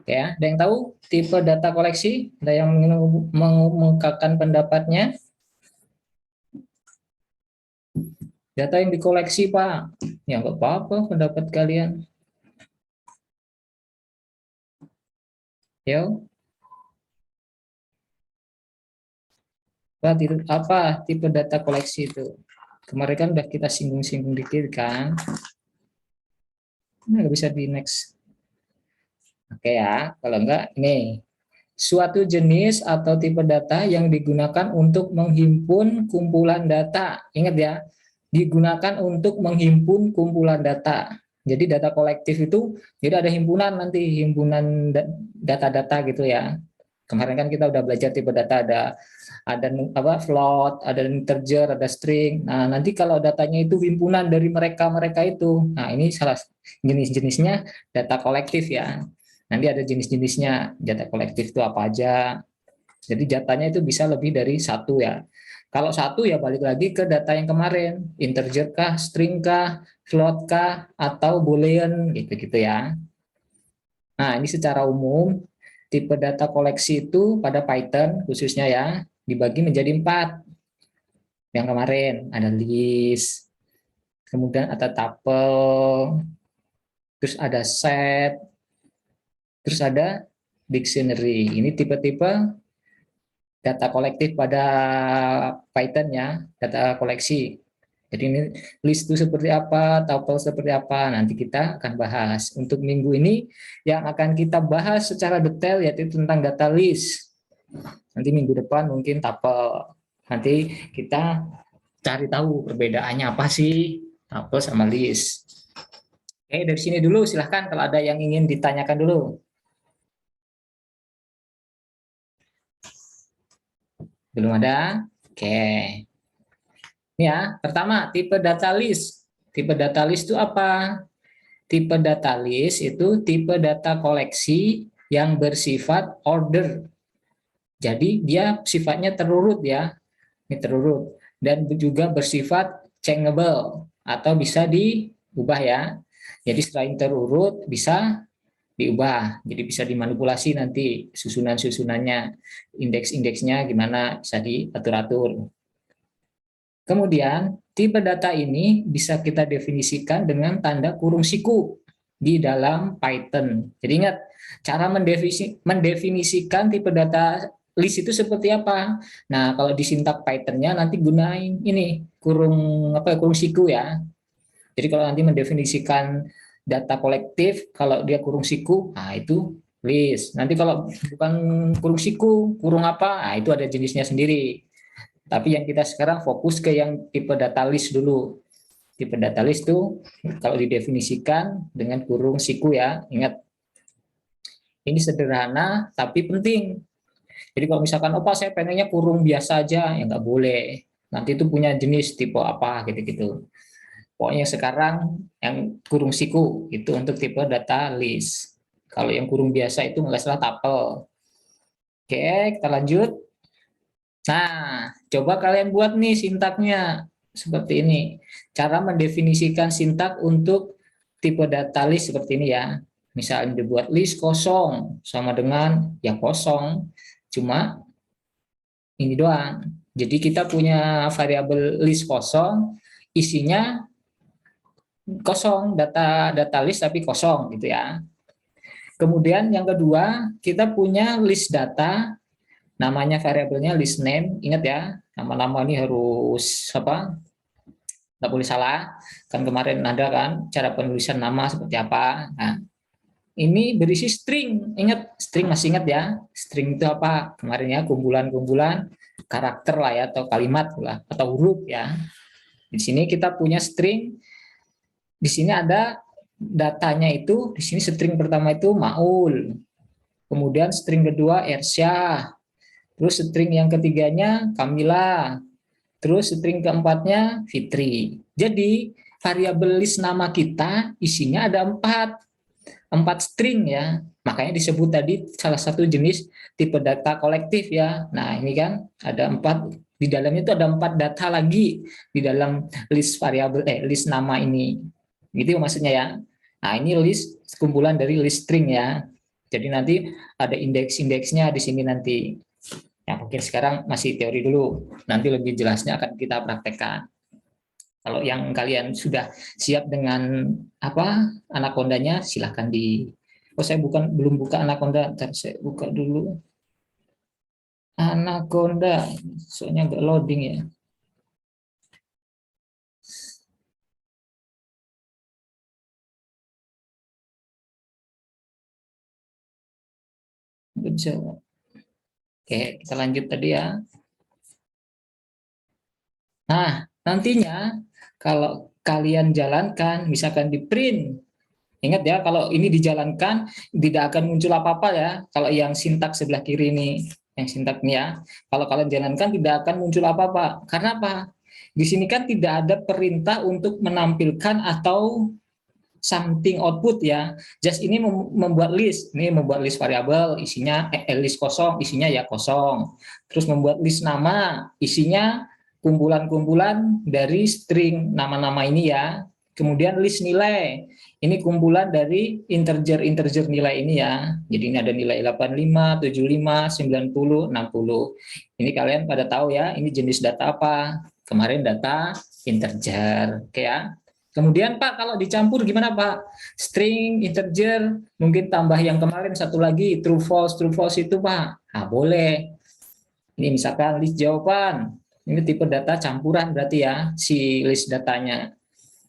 Ya, ada yang tahu tipe data koleksi? Ada yang mengungkapkan pendapatnya? Data yang dikoleksi, Pak. Ya, nggak apa-apa pendapat kalian. Yo, apa tipe data koleksi itu? Kemarin kan udah kita singgung-singgung dikit kan. Nah, nggak bisa di next. Oke ya, kalau enggak, nih. Suatu jenis atau tipe data yang digunakan untuk menghimpun kumpulan data. Ingat ya, digunakan untuk menghimpun kumpulan data. Jadi data kolektif itu, jadi ada himpunan nanti, himpunan data-data gitu ya. Kemarin kan kita udah belajar tipe data, ada apa float, ada integer, ada string. Nah, nanti kalau datanya itu himpunan dari mereka-mereka itu. Nah, ini salah jenis-jenisnya data kolektif ya. Nanti ada jenis-jenisnya, data kolektif itu apa aja. Jadi datanya itu bisa lebih dari satu ya. Kalau satu ya balik lagi ke data yang kemarin, integer kah, string kah, float kah, atau boolean gitu-gitu ya. Nah, ini secara umum tipe data koleksi itu pada Python khususnya ya dibagi menjadi 4. Yang kemarin ada list, kemudian ada tuple, terus ada set, terus ada dictionary. Ini tipe-tipe data kolektif pada Python ya, data koleksi. Jadi ini list itu seperti apa, tuple seperti apa, nanti kita akan bahas. Untuk minggu ini yang akan kita bahas secara detail yaitu tentang data list. Nanti minggu depan mungkin tuple. Nanti kita cari tahu perbedaannya apa sih tuple sama list. Oke, dari sini dulu silahkan kalau ada yang ingin ditanyakan dulu. Belum ada? Oke. Ini ya, pertama tipe data list. Tipe data list itu apa? Tipe data list itu tipe data koleksi yang bersifat order. Jadi dia sifatnya terurut ya, ini terurut. Dan juga bersifat changeable atau bisa diubah ya. Jadi selain terurut bisa diubah, jadi bisa dimanipulasi nanti susunan-susunannya, indeks-indeksnya gimana bisa diatur-atur. Kemudian, tipe data ini bisa kita definisikan dengan tanda kurung siku di dalam Python. Jadi ingat, cara mendefinisikan tipe data list itu seperti apa. Nah, kalau di sintak Python-nya nanti gunain ini kurung apa kurung siku ya. Jadi kalau nanti mendefinisikan data kolektif, kalau dia kurung siku, nah itu list. Nanti kalau bukan kurung siku, kurung apa, nah itu ada jenisnya sendiri. Tapi yang kita sekarang fokus ke yang tipe data list dulu. Tipe data list itu kalau didefinisikan dengan kurung siku ya. Ingat, ini sederhana tapi penting. Jadi kalau misalkan, oh Pak saya pengennya kurung biasa aja, ya nggak boleh. Nanti itu punya jenis tipe apa gitu-gitu. Pokoknya sekarang yang kurung siku itu untuk tipe data list. Kalau yang kurung biasa itu nggak salah tuple. Oke, kita lanjut. Nah, coba kalian buat nih sintaknya seperti ini. Cara mendefinisikan sintak untuk tipe data list seperti ini ya. Misalnya dibuat list kosong sama dengan ya kosong, cuma ini doang. Jadi kita punya variabel list kosong, isinya kosong, data data list tapi kosong gitu ya. Kemudian yang kedua, kita punya list data, namanya variabelnya list name. Ingat ya, nama-nama ini harus apa? Nggak boleh salah. Kan kemarin ada kan cara penulisan nama seperti apa. Nah, ini berisi string. Ingat, string masih ingat ya? String itu apa? Kemarin ya, kumpulan-kumpulan karakter lah ya, atau kalimat lah, atau huruf ya. Di sini kita punya string. Di sini ada datanya itu, di sini string pertama itu Maul. Kemudian string kedua Ersyah. Terus string yang ketiganya Kamila. Terus string keempatnya Fitri. Jadi variabel list nama kita isinya ada 4 string ya. Makanya disebut tadi salah satu jenis tipe data kolektif ya. Nah ini kan ada 4, di dalamnya itu ada 4 data lagi di dalam list variabel list nama ini. Gitu maksudnya ya. Nah ini list kumpulan dari list string ya. Jadi nanti ada indeks-indeksnya di sini nanti. Ya, mungkin sekarang masih teori dulu. Nanti lebih jelasnya akan kita praktekkan. Kalau yang kalian sudah siap dengan apa anakondanya, silahkan di. Oh, saya belum buka anaconda. Ntar saya buka dulu anaconda. Soalnya nggak loading ya. Bisa. Oke, kita lanjut tadi ya. Nah, nantinya kalau kalian jalankan, misalkan di print, ingat ya, kalau ini dijalankan tidak akan muncul apa-apa ya. Kalau yang sintak sebelah kiri ini, yang sintak ini ya, kalau kalian jalankan tidak akan muncul apa-apa. Karena apa? Di sini kan tidak ada perintah untuk menampilkan atau something output ya. Just ini membuat list, ini membuat list variabel, isinya list kosong, isinya ya kosong. Terus membuat list nama, isinya kumpulan-kumpulan dari string nama-nama ini ya. Kemudian list nilai, ini kumpulan dari integer-integer nilai ini ya. Jadi ini ada nilai 85, 75, 90, 60. Ini kalian pada tahu ya, ini jenis data apa? Kemarin data integer, oke ya. Kemudian Pak, kalau dicampur gimana Pak? String, integer, mungkin tambah yang kemarin satu lagi, true false itu Pak. Nah, boleh. Ini misalkan list jawaban. Ini tipe data campuran berarti ya, si list datanya.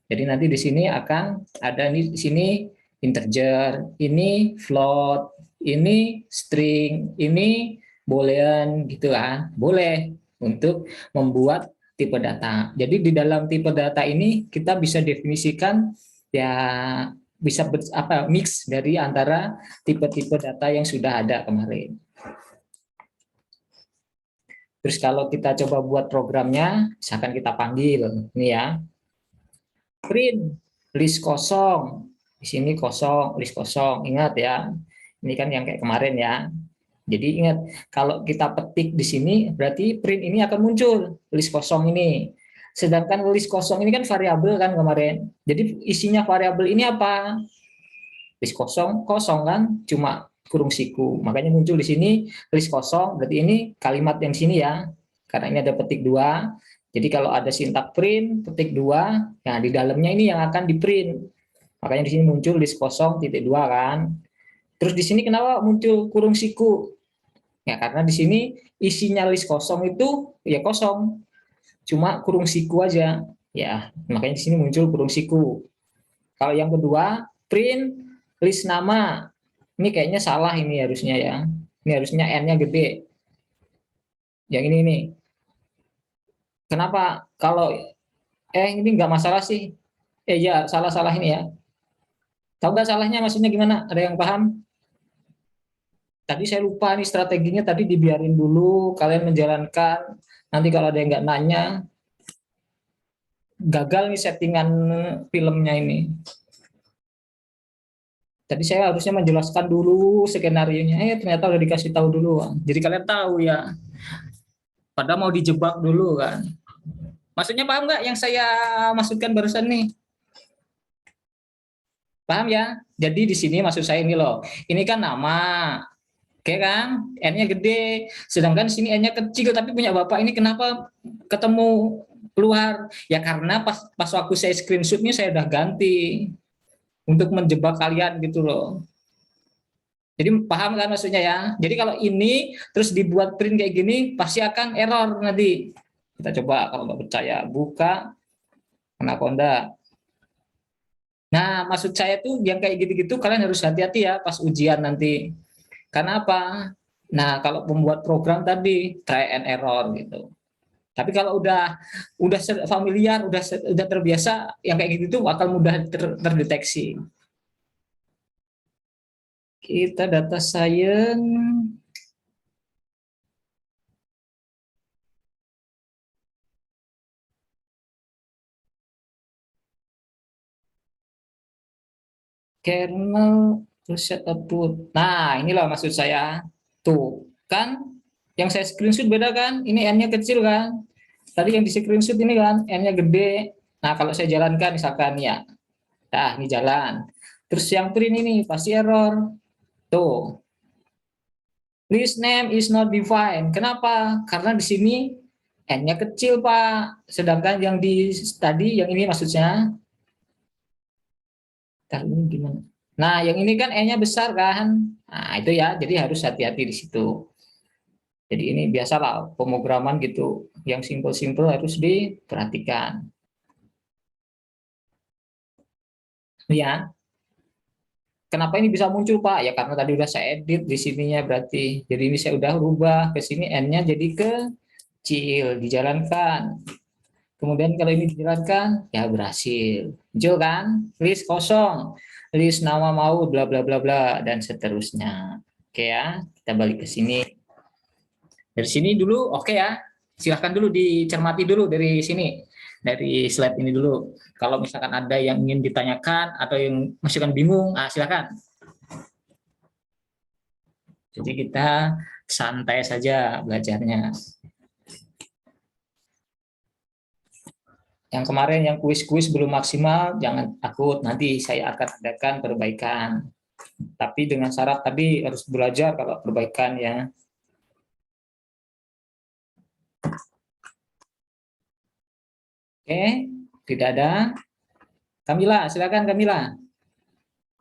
Jadi nanti di sini akan ada di sini integer, ini float, ini string, ini boolean gitu kan. Boleh untuk membuat tipe data. Jadi di dalam tipe data ini kita bisa definisikan ya bisa mix dari antara tipe-tipe data yang sudah ada kemarin. Terus kalau kita coba buat programnya, misalkan kita panggil ini ya, print list kosong. Di sini kosong, list kosong. Ingat ya, ini kan yang kayak kemarin ya. Jadi ingat, kalau kita petik di sini, berarti print ini akan muncul, list kosong ini. Sedangkan list kosong ini kan variabel kan kemarin. Jadi isinya variabel ini apa? List kosong, kosong kan, cuma kurung siku. Makanya muncul di sini list kosong, berarti ini kalimat yang sini ya. Karena ini ada petik dua. Jadi kalau ada sintak print, petik dua, nah di dalamnya ini yang akan di print. Makanya di sini muncul list kosong titik dua kan. Terus di sini kenapa muncul kurung siku? Ya karena di sini isinya list kosong itu ya kosong, cuma kurung siku aja. Ya, makanya di sini muncul kurung siku. Kalau yang kedua, print list nama. Ini kayaknya salah ini harusnya ya. Ini harusnya N-nya gede. Yang ini nih. Kenapa kalau ini nggak masalah sih? Ya salah-salah ini ya. Tahu nggak salahnya maksudnya gimana? Ada yang paham? Tadi saya lupa nih strateginya, tadi dibiarin dulu kalian menjalankan. Nanti kalau ada yang nggak nanya, gagal nih settingan filmnya ini. Tadi saya harusnya menjelaskan dulu skenario-nya, ternyata udah dikasih tahu dulu. Jadi kalian tahu ya, padahal mau dijebak dulu kan. Maksudnya paham nggak yang saya maksudkan barusan nih? Paham ya? Jadi di sini maksud saya ini loh, ini kan nama, oke kan? N-nya gede, sedangkan di sini N-nya kecil, tapi punya bapak ini kenapa ketemu keluar? Ya karena pas waktu saya screenshotnya saya udah ganti untuk menjebak kalian gitu loh. Jadi paham kan maksudnya ya? Jadi kalau ini terus dibuat print kayak gini pasti akan error nanti. Kita coba kalau nggak percaya buka Anaconda. Nah maksud saya tuh yang kayak gitu-gitu kalian harus hati-hati ya pas ujian nanti. Karena apa? Nah kalau membuat program tadi try and error gitu. Tapi kalau udah familiar, udah terbiasa, yang kayak gitu tuh akan mudah terdeteksi. Kita data science. Kernel reset output. Nah, inilah maksud saya. Tuh, kan yang saya screenshot beda kan? Ini N-nya kecil kan? Tadi yang di screenshot ini kan N-nya gede. Nah, kalau saya jalankan misalkan ya. Nah, ini jalan. Terus yang print ini pasti error. Tuh, list name is not defined. Kenapa? Karena di sini n-nya kecil, Pak. Sedangkan yang di tadi, yang ini maksudnya, ini gimana? Nah, yang ini kan n-nya besar kan? Nah, itu ya, jadi harus hati-hati di situ. Jadi ini biasalah pemrograman gitu, yang simple-simple harus diperhatikan. Ya, kenapa ini bisa muncul, Pak? Ya karena tadi udah saya edit di sininya berarti. Jadi ini saya udah rubah ke sini n-nya jadi kecil, dijalankan. Kemudian kalau ini dijalankan, ya berhasil. Muncul kan? List kosong, list nama mau, bla bla bla bla, dan seterusnya. Oke ya, kita balik ke sini. Dari sini dulu, oke ya. Silahkan dulu dicermati dulu dari sini. Dari slide ini dulu. Kalau misalkan ada yang ingin ditanyakan atau yang masih kan bingung, silahkan. Jadi kita santai saja belajarnya. Yang kemarin yang kuis-kuis belum maksimal, jangan takut, nanti saya akan adakan perbaikan. Tapi dengan syarat tadi harus belajar kalau perbaikan ya. Oke, tidak ada. Kamila, silakan Kamila.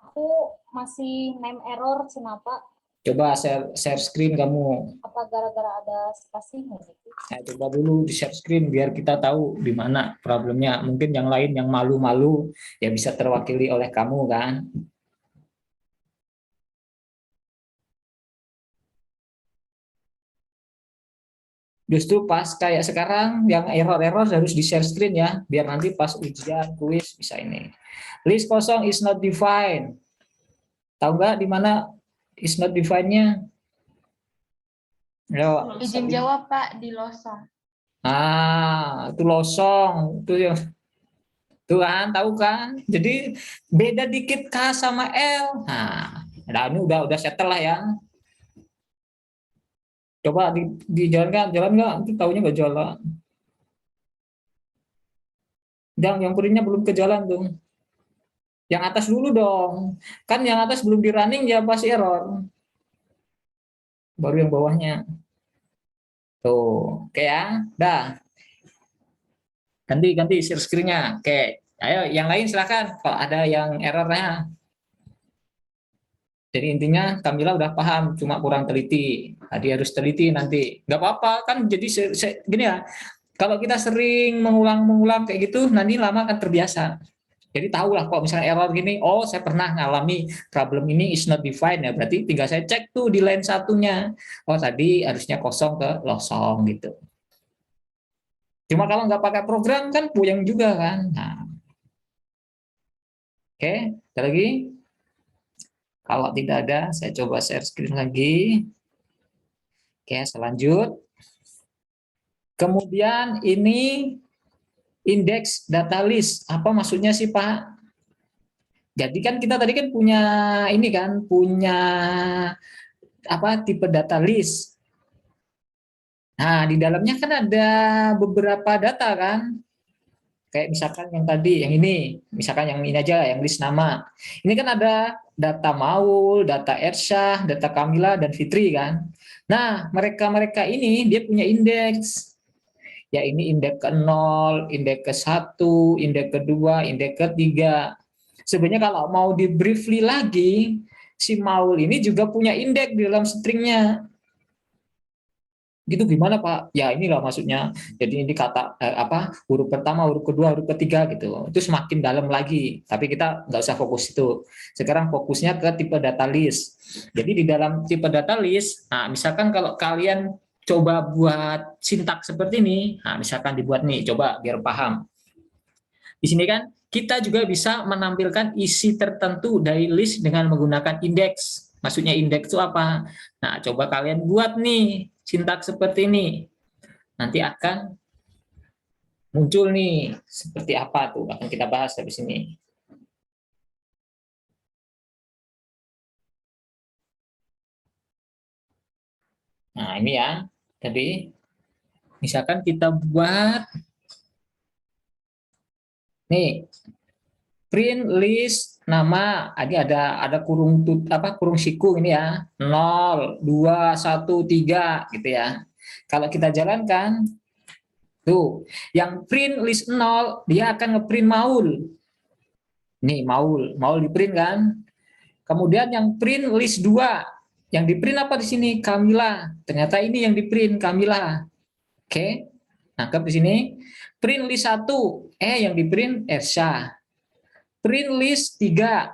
Aku masih name error, kenapa? Coba share screen kamu. Apa gara-gara ada spasi gitu? Nah, coba dulu di share screen biar kita tahu di mana problemnya. Mungkin yang lain yang malu-malu ya bisa terwakili oleh kamu kan. Justru pas kayak sekarang yang error-error harus di share screen ya, biar nanti pas ujian kuis bisa ini. List kosong is not defined. Tahu nggak di mana is not defined-nya? Izin jawab Pak, di losong. Itu losong, itu yang tuh kan, tahu kan? Jadi beda dikit K sama L. Nah ini udah settle lah ya. Coba dijalankan, jalan nggak? Nanti tahunya nggak jalan. Yang kuringnya belum ke jalan tuh. Yang atas dulu dong. Kan yang atas belum di running ya pasti error. Baru yang bawahnya. Tuh, oke ya. Dah. Ganti share screen-nya. Oke. Ayo yang lain silakan kalau ada yang errornya. Jadi intinya Kamila udah paham, cuma kurang teliti. Tadi harus teliti nanti. Nggak apa-apa kan. Jadi gini ya. Kalau kita sering mengulang-mengulang kayak gitu, nanti lama akan terbiasa. Jadi tahulah kok misalnya error gini, oh saya pernah ngalami problem ini is not defined ya, berarti tinggal saya cek tuh di line satunya. Oh tadi harusnya kosong ke losong gitu. Cuma kalau nggak pakai program kan puyeng juga kan. Nah, oke, ada lagi? Kalau tidak ada, saya coba share screen lagi. Oke, selanjut. Kemudian ini indeks data list. Apa maksudnya sih Pak? Jadi kan kita tadi kan punya ini kan, punya apa tipe data list. Nah, di dalamnya kan ada beberapa data kan. Kayak misalkan yang tadi, yang ini, misalkan yang ini aja, yang list nama. Ini kan ada data Maul, data Ersyah, data Kamila, dan Fitri kan. Nah, mereka-mereka ini dia punya indeks. Ya ini indeks ke-0, indeks ke-1, indeks ke-2, indeks ke-3. Sebenarnya kalau mau di briefly lagi, si Maul ini juga punya indeks di dalam stringnya. Gitu gimana Pak? Ya inilah maksudnya. Jadi ini kata apa huruf pertama, huruf kedua, huruf ketiga gitu. Itu semakin dalam lagi. Tapi kita nggak usah fokus itu. Sekarang fokusnya ke tipe data list. Jadi di dalam tipe data list, nah misalkan kalau kalian coba buat sintaks seperti ini, nah misalkan dibuat nih, coba biar paham. Di sini kan kita juga bisa menampilkan isi tertentu dari list dengan menggunakan indeks. Maksudnya indeks itu apa? Nah, coba kalian buat nih sintaks seperti ini. Nanti akan muncul nih seperti apa tuh akan kita bahas habis ini. Nah, ini ya. Jadi misalkan kita buat nih print list nama, ada kurung kurung siku ini ya, 0, 2, 1, 3 gitu ya. Kalau kita jalankan tuh, yang print list 0 dia akan ngeprint Maul. Nih Maul di print kan. Kemudian yang print list 2, yang di print apa di sini? Kamila. Ternyata ini yang di print Kamila. Oke. Nangkep di sini. Print list 1, yang di print Ersha. Print list 3,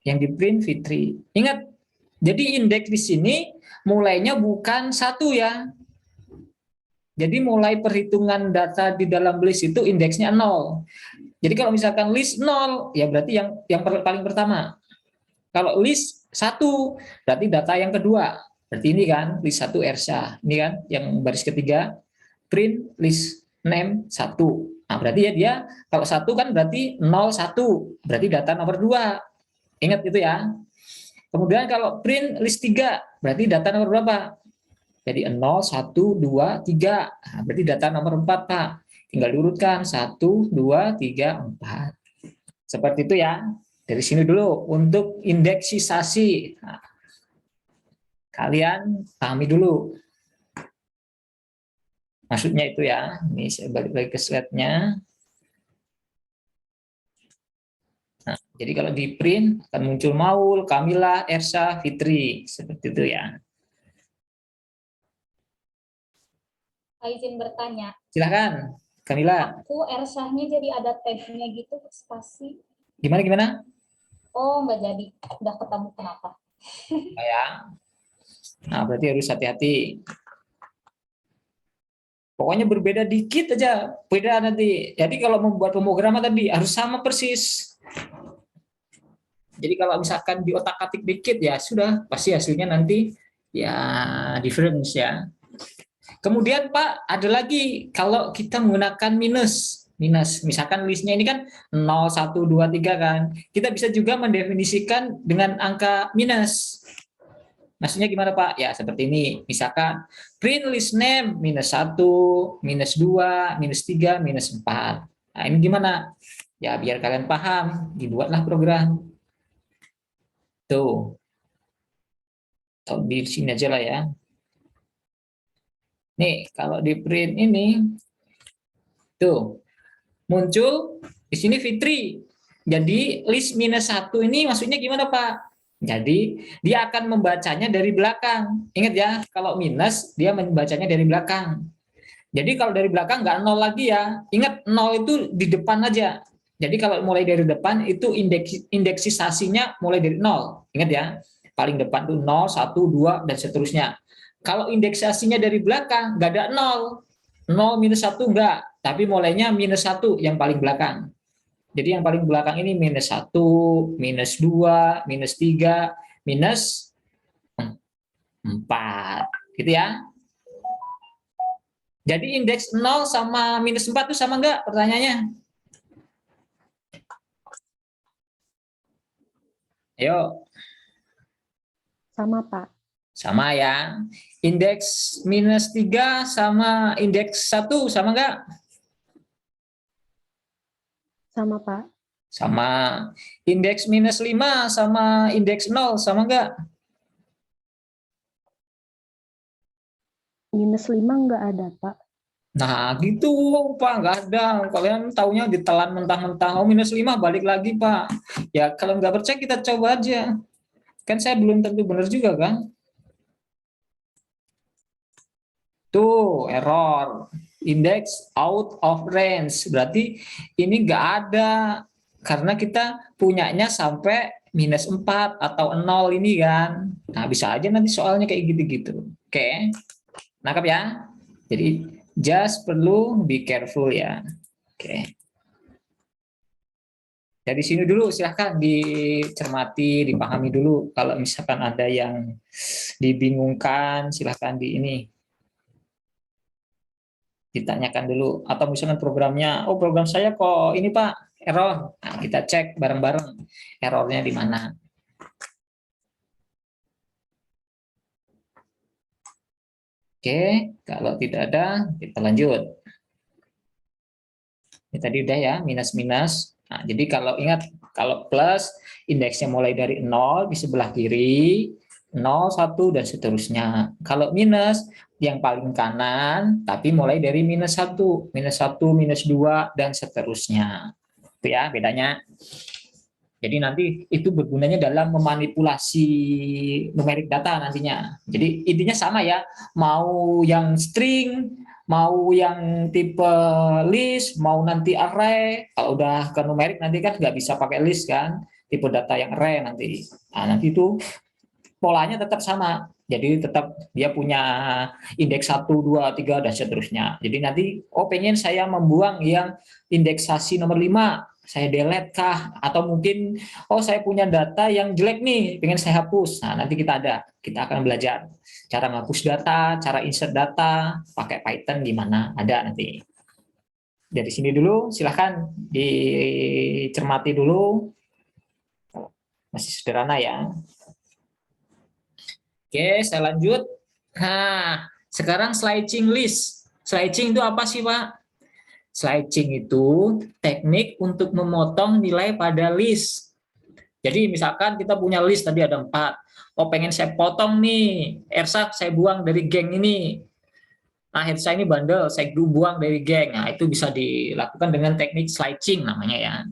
yang di print Fitri. Ingat, jadi indeks di sini mulainya bukan 1 ya. Jadi mulai perhitungan data di dalam list itu indeksnya 0. Jadi kalau misalkan list 0, ya berarti yang paling pertama. Kalau list 1, berarti data yang kedua. Berarti ini kan, list 1 Ersha. Ini kan, yang baris ketiga, print list name 1. Nah, berarti ya dia, kalau 1 kan berarti 01. Berarti data nomor 2. Ingat itu ya. Kemudian kalau print list 3, berarti data nomor berapa? Jadi 0, 1, 2, 3. Nah, berarti data nomor 4, Pak. Tinggal diurutkan 1, 2, 3, 4. Seperti itu ya. Dari sini dulu untuk indeksisasi. Nah, kalian pahami dulu. Maksudnya itu ya. Ini saya balik lagi ke slide-nya. Nah, jadi kalau di print akan muncul Maul, Kamila, Ersha, Fitri. Seperti itu ya. Izin bertanya. Silakan, Kamila. Aku Ershahnya jadi ada tab-nya gitu, spasi. Gimana? Oh, nggak jadi. Udah ketemu kenapa. Ya. Nah, berarti harus hati-hati. Pokoknya berbeda dikit aja, beda nanti. Jadi kalau membuat pemrograman tadi harus sama persis. Jadi kalau misalkan di otak-atik dikit ya sudah, pasti hasilnya nanti ya difference ya. Kemudian Pak, ada lagi kalau kita menggunakan minus. Misalkan listnya ini kan 0, 1, 2, 3 kan. Kita bisa juga mendefinisikan dengan angka minus. Maksudnya gimana Pak? Ya seperti ini. Misalkan print list name minus 1, minus 2, minus 3, minus 4. Nah ini gimana? Ya biar kalian paham, dibuatlah program. Tuh. Di sini aja lah ya. Nih, kalau di print ini, tuh, muncul di sini Fitri. Jadi list minus 1 ini maksudnya gimana Pak? Jadi dia akan membacanya dari belakang. Ingat ya, kalau minus dia membacanya dari belakang. Jadi kalau dari belakang nggak 0 lagi ya. Ingat 0 itu di depan aja. Jadi kalau mulai dari depan itu indeksisasinya mulai dari 0. Ingat ya, paling depan tuh 0, 1, 2, dan seterusnya. Kalau indeksasinya dari belakang nggak ada 0. 0 minus 1 enggak, tapi mulainya minus 1 yang paling belakang. Jadi yang paling belakang ini minus 1, minus 2, minus 3, minus 4. Gitu ya. Jadi indeks 0 sama minus 4 itu sama enggak pertanyaannya? Ayo. Sama, Pak. Sama ya. Indeks minus 3 sama indeks 1 sama enggak? Sama, Pak. Sama. Indeks minus 5 sama indeks 0 sama enggak? Minus 5 nggak ada, Pak. Nah gitu Pak, nggak ada. Kalian taunya ditelan mentah-mentah. Oh minus 5 balik lagi Pak. Ya kalau nggak percaya kita coba aja. Kan saya belum tentu benar juga kan. Tuh error. Index out of range. Berarti ini nggak ada. Karena kita punyanya sampai minus 4 atau 0 ini kan. Nah bisa aja nanti soalnya kayak gitu-gitu. Oke. Nangkap ya. Jadi just perlu be careful ya. Oke. Dari sini dulu silahkan dicermati, dipahami dulu. Kalau misalkan ada yang dibingungkan, silahkan ditanyakan dulu. Atau misalkan programnya, oh program saya kok ini Pak error. Nah, kita cek bareng-bareng errornya di mana. Oke, kalau tidak ada kita lanjut. Ini tadi udah ya, minus-minus. Nah, jadi kalau ingat, kalau plus indeksnya mulai dari 0 di sebelah kiri, 0, 1, dan seterusnya. Kalau minus, yang paling kanan, tapi mulai dari minus 1, minus 2, dan seterusnya. Itu ya bedanya. Jadi nanti itu bergunanya dalam memanipulasi numerik data nantinya. Jadi intinya sama ya, mau yang string, mau yang tipe list, mau nanti array. Kalau udah ke numerik nanti kan nggak bisa pakai list kan, tipe data yang array nanti. Nah, nanti itu polanya tetap sama. Jadi tetap dia punya indeks 1, 2, 3, dan seterusnya. Jadi nanti, oh pengen saya membuang yang indeksasi nomor 5, saya delete kah? Atau mungkin, oh saya punya data yang jelek nih, pengen saya hapus. Nah nanti kita akan belajar cara menghapus data, cara insert data, pakai Python gimana, ada nanti. Dari sini dulu, silahkan dicermati dulu. Masih sederhana ya. Oke, saya lanjut. Nah, sekarang slicing list. Slicing itu apa sih, Pak? Slicing itu teknik untuk memotong nilai pada list. Jadi misalkan kita punya list tadi ada 4. Oh, pengen saya potong nih. Ersa saya buang dari geng ini. Nah, Ersa ini bandel, saya buang dari geng. Nah, itu bisa dilakukan dengan teknik slicing namanya ya.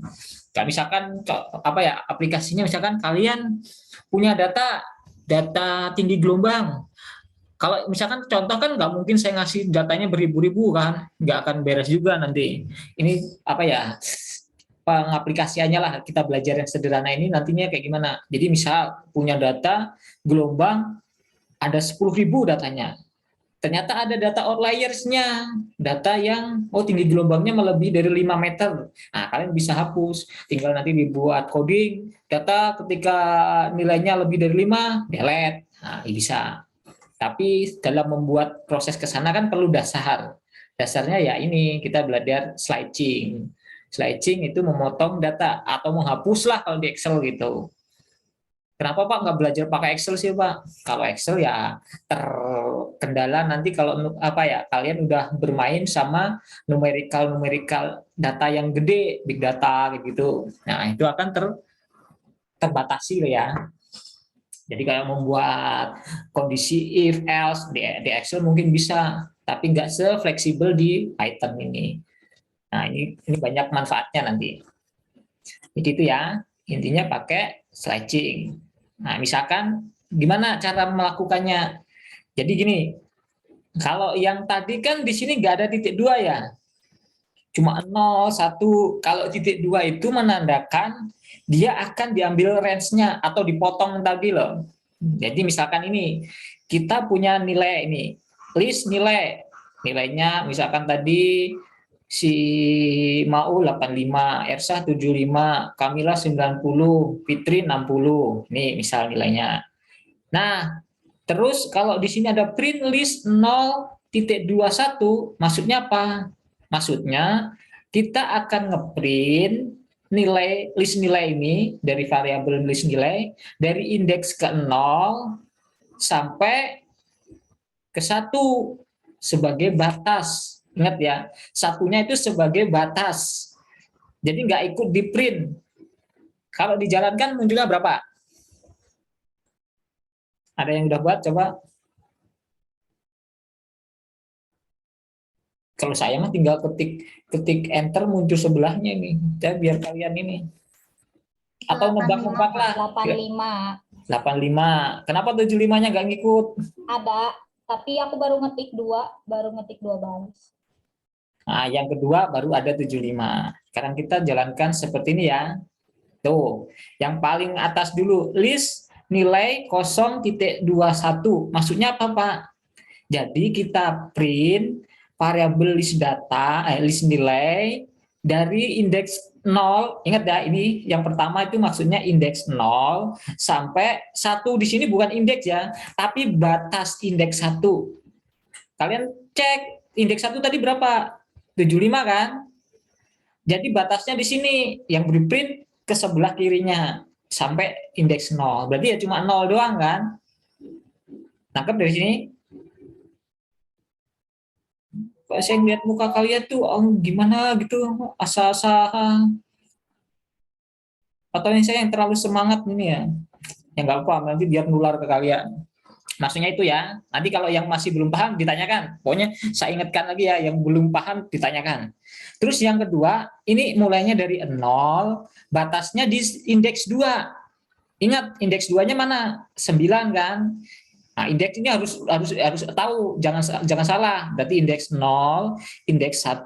Kayak misalkan apa ya, aplikasinya misalkan kalian punya data tinggi gelombang. Kalau misalkan contoh kan nggak mungkin saya ngasih datanya beribu-ribu kan, nggak akan beres juga nanti. Ini apa ya, pengaplikasiannya lah, kita belajar yang sederhana ini nantinya kayak gimana. Jadi misal punya data gelombang ada 10.000 datanya. Ternyata ada data outliersnya, data yang tinggi gelombangnya melebihi dari 5 meter. Nah, kalian bisa hapus, tinggal nanti dibuat coding, data ketika nilainya lebih dari 5, delete. Nah, bisa. Tapi dalam membuat proses ke sana kan perlu dasar. Dasarnya ya ini, kita belajar slicing. Slicing itu memotong data atau menghapuslah kalau di Excel gitu. Kenapa Pak nggak belajar pakai Excel sih Pak? Kalau Excel ya terkendala nanti kalau apa ya, kalian udah bermain sama numerical data yang gede, big data gitu. Nah itu akan terbatasi ya. Jadi kayak membuat kondisi if else di Excel mungkin bisa, tapi nggak se-fleksibel di Python ini. Nah ini banyak manfaatnya nanti. Jadi itu ya, intinya pakai slicing. Nah, misalkan gimana cara melakukannya? Jadi gini, kalau yang tadi kan di sini nggak ada titik dua ya, cuma 0, 1. Kalau titik dua itu menandakan dia akan diambil range-nya atau dipotong tadi loh. Jadi misalkan ini, kita punya nilai ini, list nilainya misalkan tadi si Mau 85, Ersa 75, Kamila 90, Fitri 60. Ini misal nilainya. Nah, terus kalau di sini ada print list 0.21, maksudnya apa? Maksudnya kita akan ngeprint list nilai ini dari variabel list nilai dari indeks ke 0 sampai ke 1 sebagai batas. Ingat ya, satunya itu sebagai batas. Jadi nggak ikut di print. Kalau dijalankan munculnya berapa? Ada yang udah buat? Coba. Kalau saya mah tinggal ketik enter muncul sebelahnya ini. Saya biar kalian ini. Atau nebak-nebak lah. 85 85. Kenapa 75-nya nggak ngikut? ada, tapi aku baru ngetik 2 baris. Nah, yang kedua baru ada 75. Sekarang kita jalankan seperti ini ya. Tuh, yang paling atas dulu, list nilai 0.21. Maksudnya apa, Pak? Jadi kita print variabel list data, list nilai dari indeks 0. Ingat ya, ini yang pertama itu maksudnya indeks 0 sampai 1. Di sini bukan indeks ya, tapi batas indeks 1. Kalian cek indeks 1 tadi berapa? 75 kan? Jadi batasnya di sini yang di print ke sebelah kirinya sampai indeks 0. Berarti ya cuma 0 doang kan? Nangkep dari sini? Kok saya ngeliat muka kalian tuh gimana gitu, asa-asa Atau ini saya yang terlalu semangat ini ya? Ya nggak apa, nanti biar nular ke kalian. Maksudnya itu ya, nanti kalau yang masih belum paham ditanyakan. Pokoknya saya ingatkan lagi ya, yang belum paham ditanyakan. Terus yang kedua, ini mulainya dari 0, batasnya di indeks 2. Ingat, indeks 2-nya mana? 9 kan? Nah, indeks ini harus tahu, jangan salah. Berarti indeks 0, indeks 1,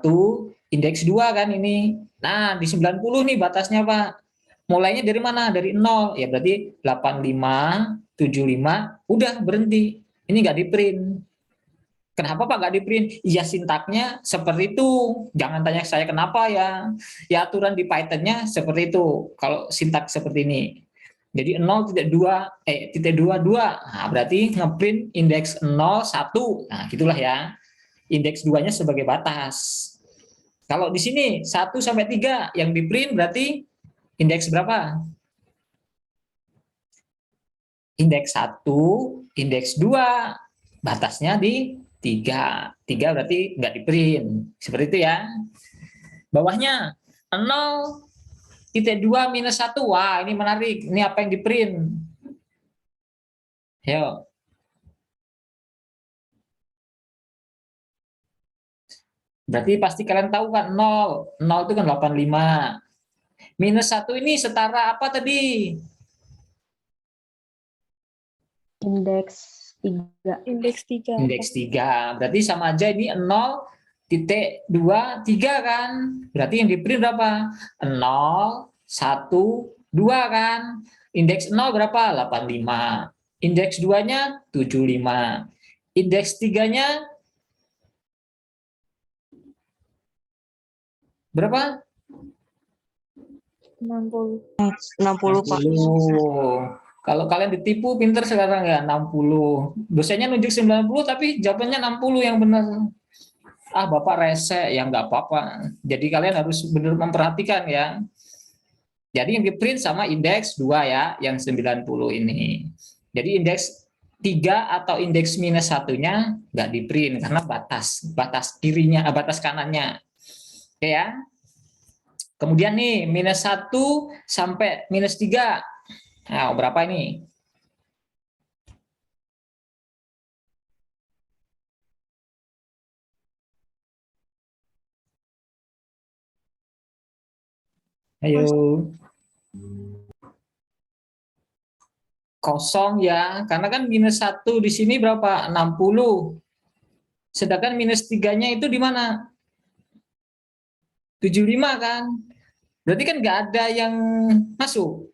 indeks 2 kan ini. Nah, di 90 nih batasnya, Pak. Mulainya dari mana? Dari 0. Ya berarti 85, 75, udah berhenti. Ini nggak di-print. Kenapa Pak nggak di-print? Ya sintaknya seperti itu. Jangan tanya saya kenapa ya. Ya aturan di Python-nya seperti itu. Kalau sintak seperti ini. Jadi 0.2, Nah, berarti ngeprint indeks 0, 1. Nah, gitulah ya. Indeks 2-nya sebagai batas. Kalau di sini 1 sampai 3 yang di-print berarti indeks berapa? Indeks 1, indeks 2, batasnya di 3. 3 berarti nggak di-print. Seperti itu ya. Bawahnya 0.2 minus 1. Wah, ini menarik. Ini apa yang di-print? Ayo. Berarti pasti kalian tahu kan 0. 0 itu kan 85. Minus 1 ini setara apa tadi? Indeks 3. Indeks 3. Indeks 3. Berarti sama aja ini 0.23 kan? Berarti yang di-print berapa? 0, 1, 2 kan? Indeks 0 berapa? 85. Indeks 2-nya 75. Indeks 3-nya berapa? 60. 60 Pak. 60. Kalau kalian ditipu pinter sekarang ya 60. Dosennya nunjuk 90 tapi jawabannya 60 yang benar. Ah, Bapak rese, ya nggak apa-apa. Jadi kalian harus benar memperhatikan ya. Jadi yang di-print sama indeks 2 ya, yang 90 ini. Jadi indeks 3 atau indeks minus 1-nya nggak di-print karena batas kirinya, batas kanannya. Oke ya. Kemudian nih, minus 1 sampai minus 3. Nah, berapa ini? Ayo. Kosong ya, karena kan minus 1 di sini berapa? 60. Sedangkan minus 3-nya itu di mana? 75 kan? Berarti kan nggak ada yang masuk.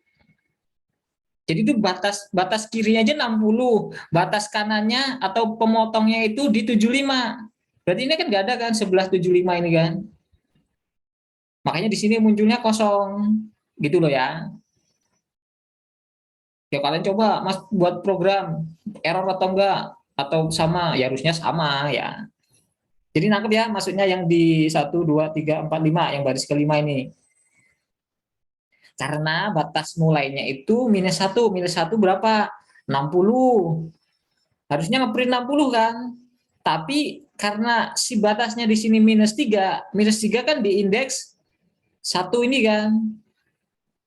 Jadi itu batas kirinya aja 60, batas kanannya atau pemotongnya itu di 75. Berarti ini kan nggak ada kan sebelah 75 ini kan. Makanya di sini munculnya kosong. Gitu loh ya. Ya kalian coba Mas buat program error atau enggak, atau sama, ya harusnya sama ya. Jadi nangkep ya maksudnya yang di 1, 2, 3, 4, 5 yang baris kelima ini. Karena batas mulainya itu minus 1. Minus 1 berapa? 60. Harusnya ngeprint 60 kan. Tapi karena si batasnya di sini minus 3. Minus 3 kan di indeks 1 ini kan.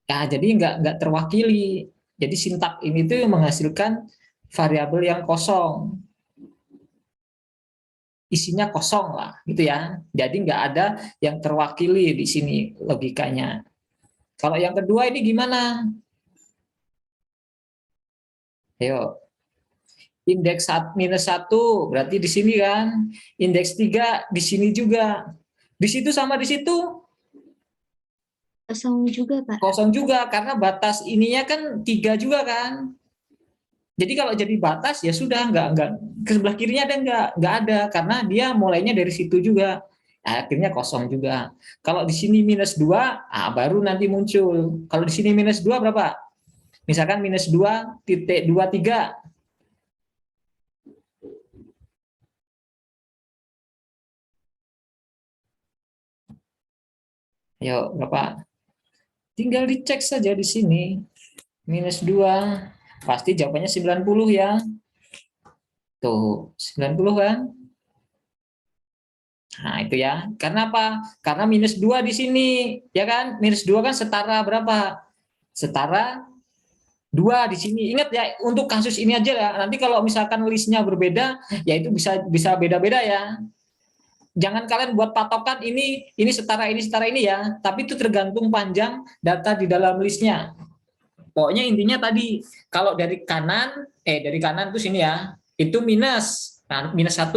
Ya jadi nggak terwakili. Jadi sintak ini tuh menghasilkan variabel yang kosong. Isinya kosong lah gitu ya. Jadi nggak ada yang terwakili di sini logikanya. Kalau yang kedua ini gimana? Ayo. Indeks minus 1 berarti di sini kan. Indeks 3 di sini juga. Di situ sama di situ Kosong juga Pak. kosong juga karena batas ininya kan 3 juga kan. Jadi kalau jadi batas ya sudah nggak ke sebelah kirinya ada nggak ada karena dia mulainya dari situ juga. Nah, akhirnya kosong juga. Kalau di sini minus 2, baru nanti muncul. Kalau di sini minus 2 berapa? Misalkan minus 2.23. Ayo, berapa? Tinggal dicek saja di sini. Minus 2. Pasti jawabannya 90 ya. Tuh, 90 kan? Nah, itu ya. Karena apa? Karena minus 2 di sini, ya kan? Minus 2 kan setara berapa? setara 2 di sini. Ingat ya, untuk kasus ini aja ya. Nanti kalau misalkan listnya berbeda, ya itu bisa beda-beda ya. Jangan kalian buat patokan ini setara ini ya. Tapi itu tergantung panjang data di dalam listnya. Pokoknya intinya tadi, kalau dari kanan itu sini ya, itu minus. Nah, minus 1.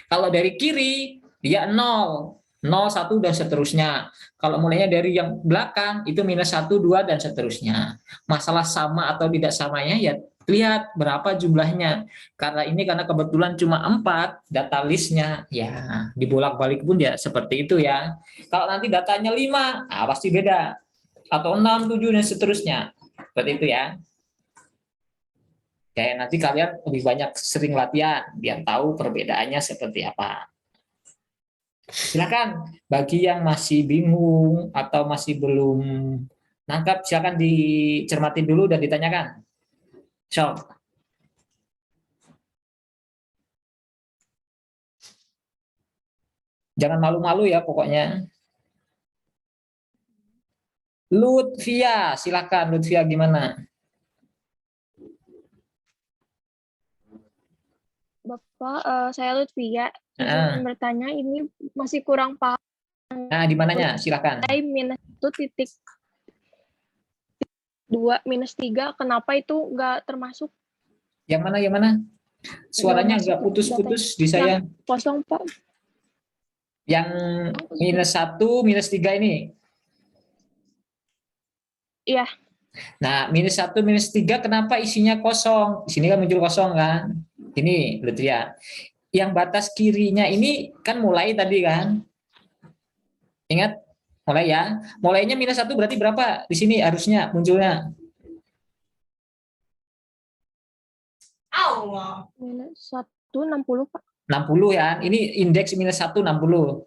Kalau dari kiri, dia 0. 0, 1, dan seterusnya. Kalau mulainya dari yang belakang, itu minus 1, 2, dan seterusnya. Masalah sama atau tidak samanya, ya lihat berapa jumlahnya. Karena kebetulan cuma 4 data listnya, ya dibolak-balik pun ya seperti itu ya. Kalau nanti datanya 5, pasti beda. Atau 6, 7, dan seterusnya. Seperti itu ya. Kayak nanti kalian lebih banyak sering latihan, biar tahu perbedaannya seperti apa. Silakan, bagi yang masih bingung atau masih belum nangkap, silakan dicermati dulu dan ditanyakan. So, jangan malu-malu ya pokoknya. Lutfia, silakan Lutfia, gimana? Bapak, saya Lutfia. Izin bertanya, ini masih kurang paham. Nah, di mananya? Silakan. Minus 1,2 minus 3, kenapa itu nggak termasuk? Yang mana? Yang mana? Suaranya agak putus-putus di saya. Kosong, Pak. Yang minus 1, minus 3 ini. Iya. Nah, minus 1, minus 3 kenapa isinya kosong? Di sini kan muncul kosong kan? Ini, Lutfia. Yang batas kirinya ini kan mulai tadi kan? Ingat? Mulai ya. Mulainya minus 1 berarti berapa? Di sini harusnya munculnya. Minus 1,60, Pak. 60 ya. Ini indeks minus 1, 60.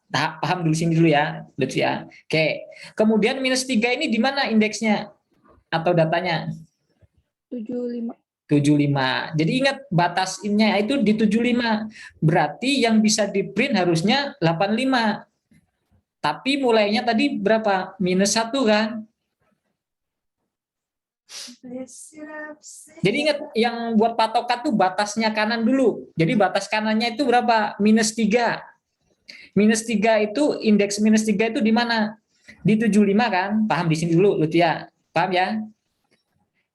Tak paham dulu sini dulu ya, Lutfia. Oke. Kemudian minus 3 ini di mana indeksnya? Atau datanya? 75. 75. Jadi ingat batasnya itu di 75. Berarti yang bisa di print harusnya 85. Tapi mulainya tadi berapa? Minus 1 kan? Jadi ingat, yang buat patokan tuh batasnya kanan dulu. Jadi batas kanannya itu berapa? Minus 3. Minus 3 itu, indeks minus 3 itu di mana? Di 75 kan? Paham di sini dulu, Lutfia. Paham ya?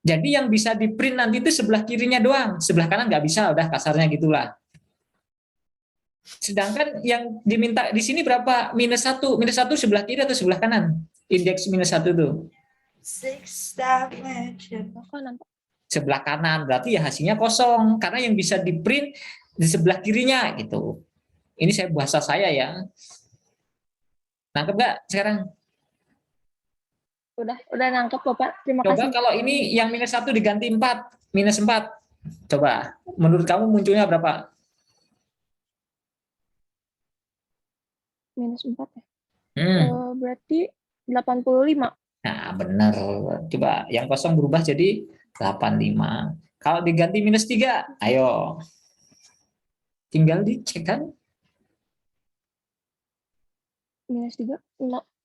Jadi yang bisa di print nanti itu sebelah kirinya doang. Sebelah kanan nggak bisa, udah kasarnya gitulah. Sedangkan yang diminta di sini berapa? Minus 1. Minus 1 sebelah kiri atau sebelah kanan? Indeks minus 1 tuh. Sebelah kanan. Berarti ya hasilnya kosong. Karena yang bisa di print di sebelah kirinya gitu. Ini bahasa saya ya. Nangkep nggak sekarang? Udah nangkep, Bapak. Terima Coba kasih. kalau ini yang minus 1 diganti 4. Minus 4. Coba. Menurut kamu munculnya berapa? Minus 4 ya. Berarti 85. Nah, benar. Coba yang kosong berubah jadi 85. Kalau diganti minus 3, ayo. Tinggal dicek kan? Minus 3.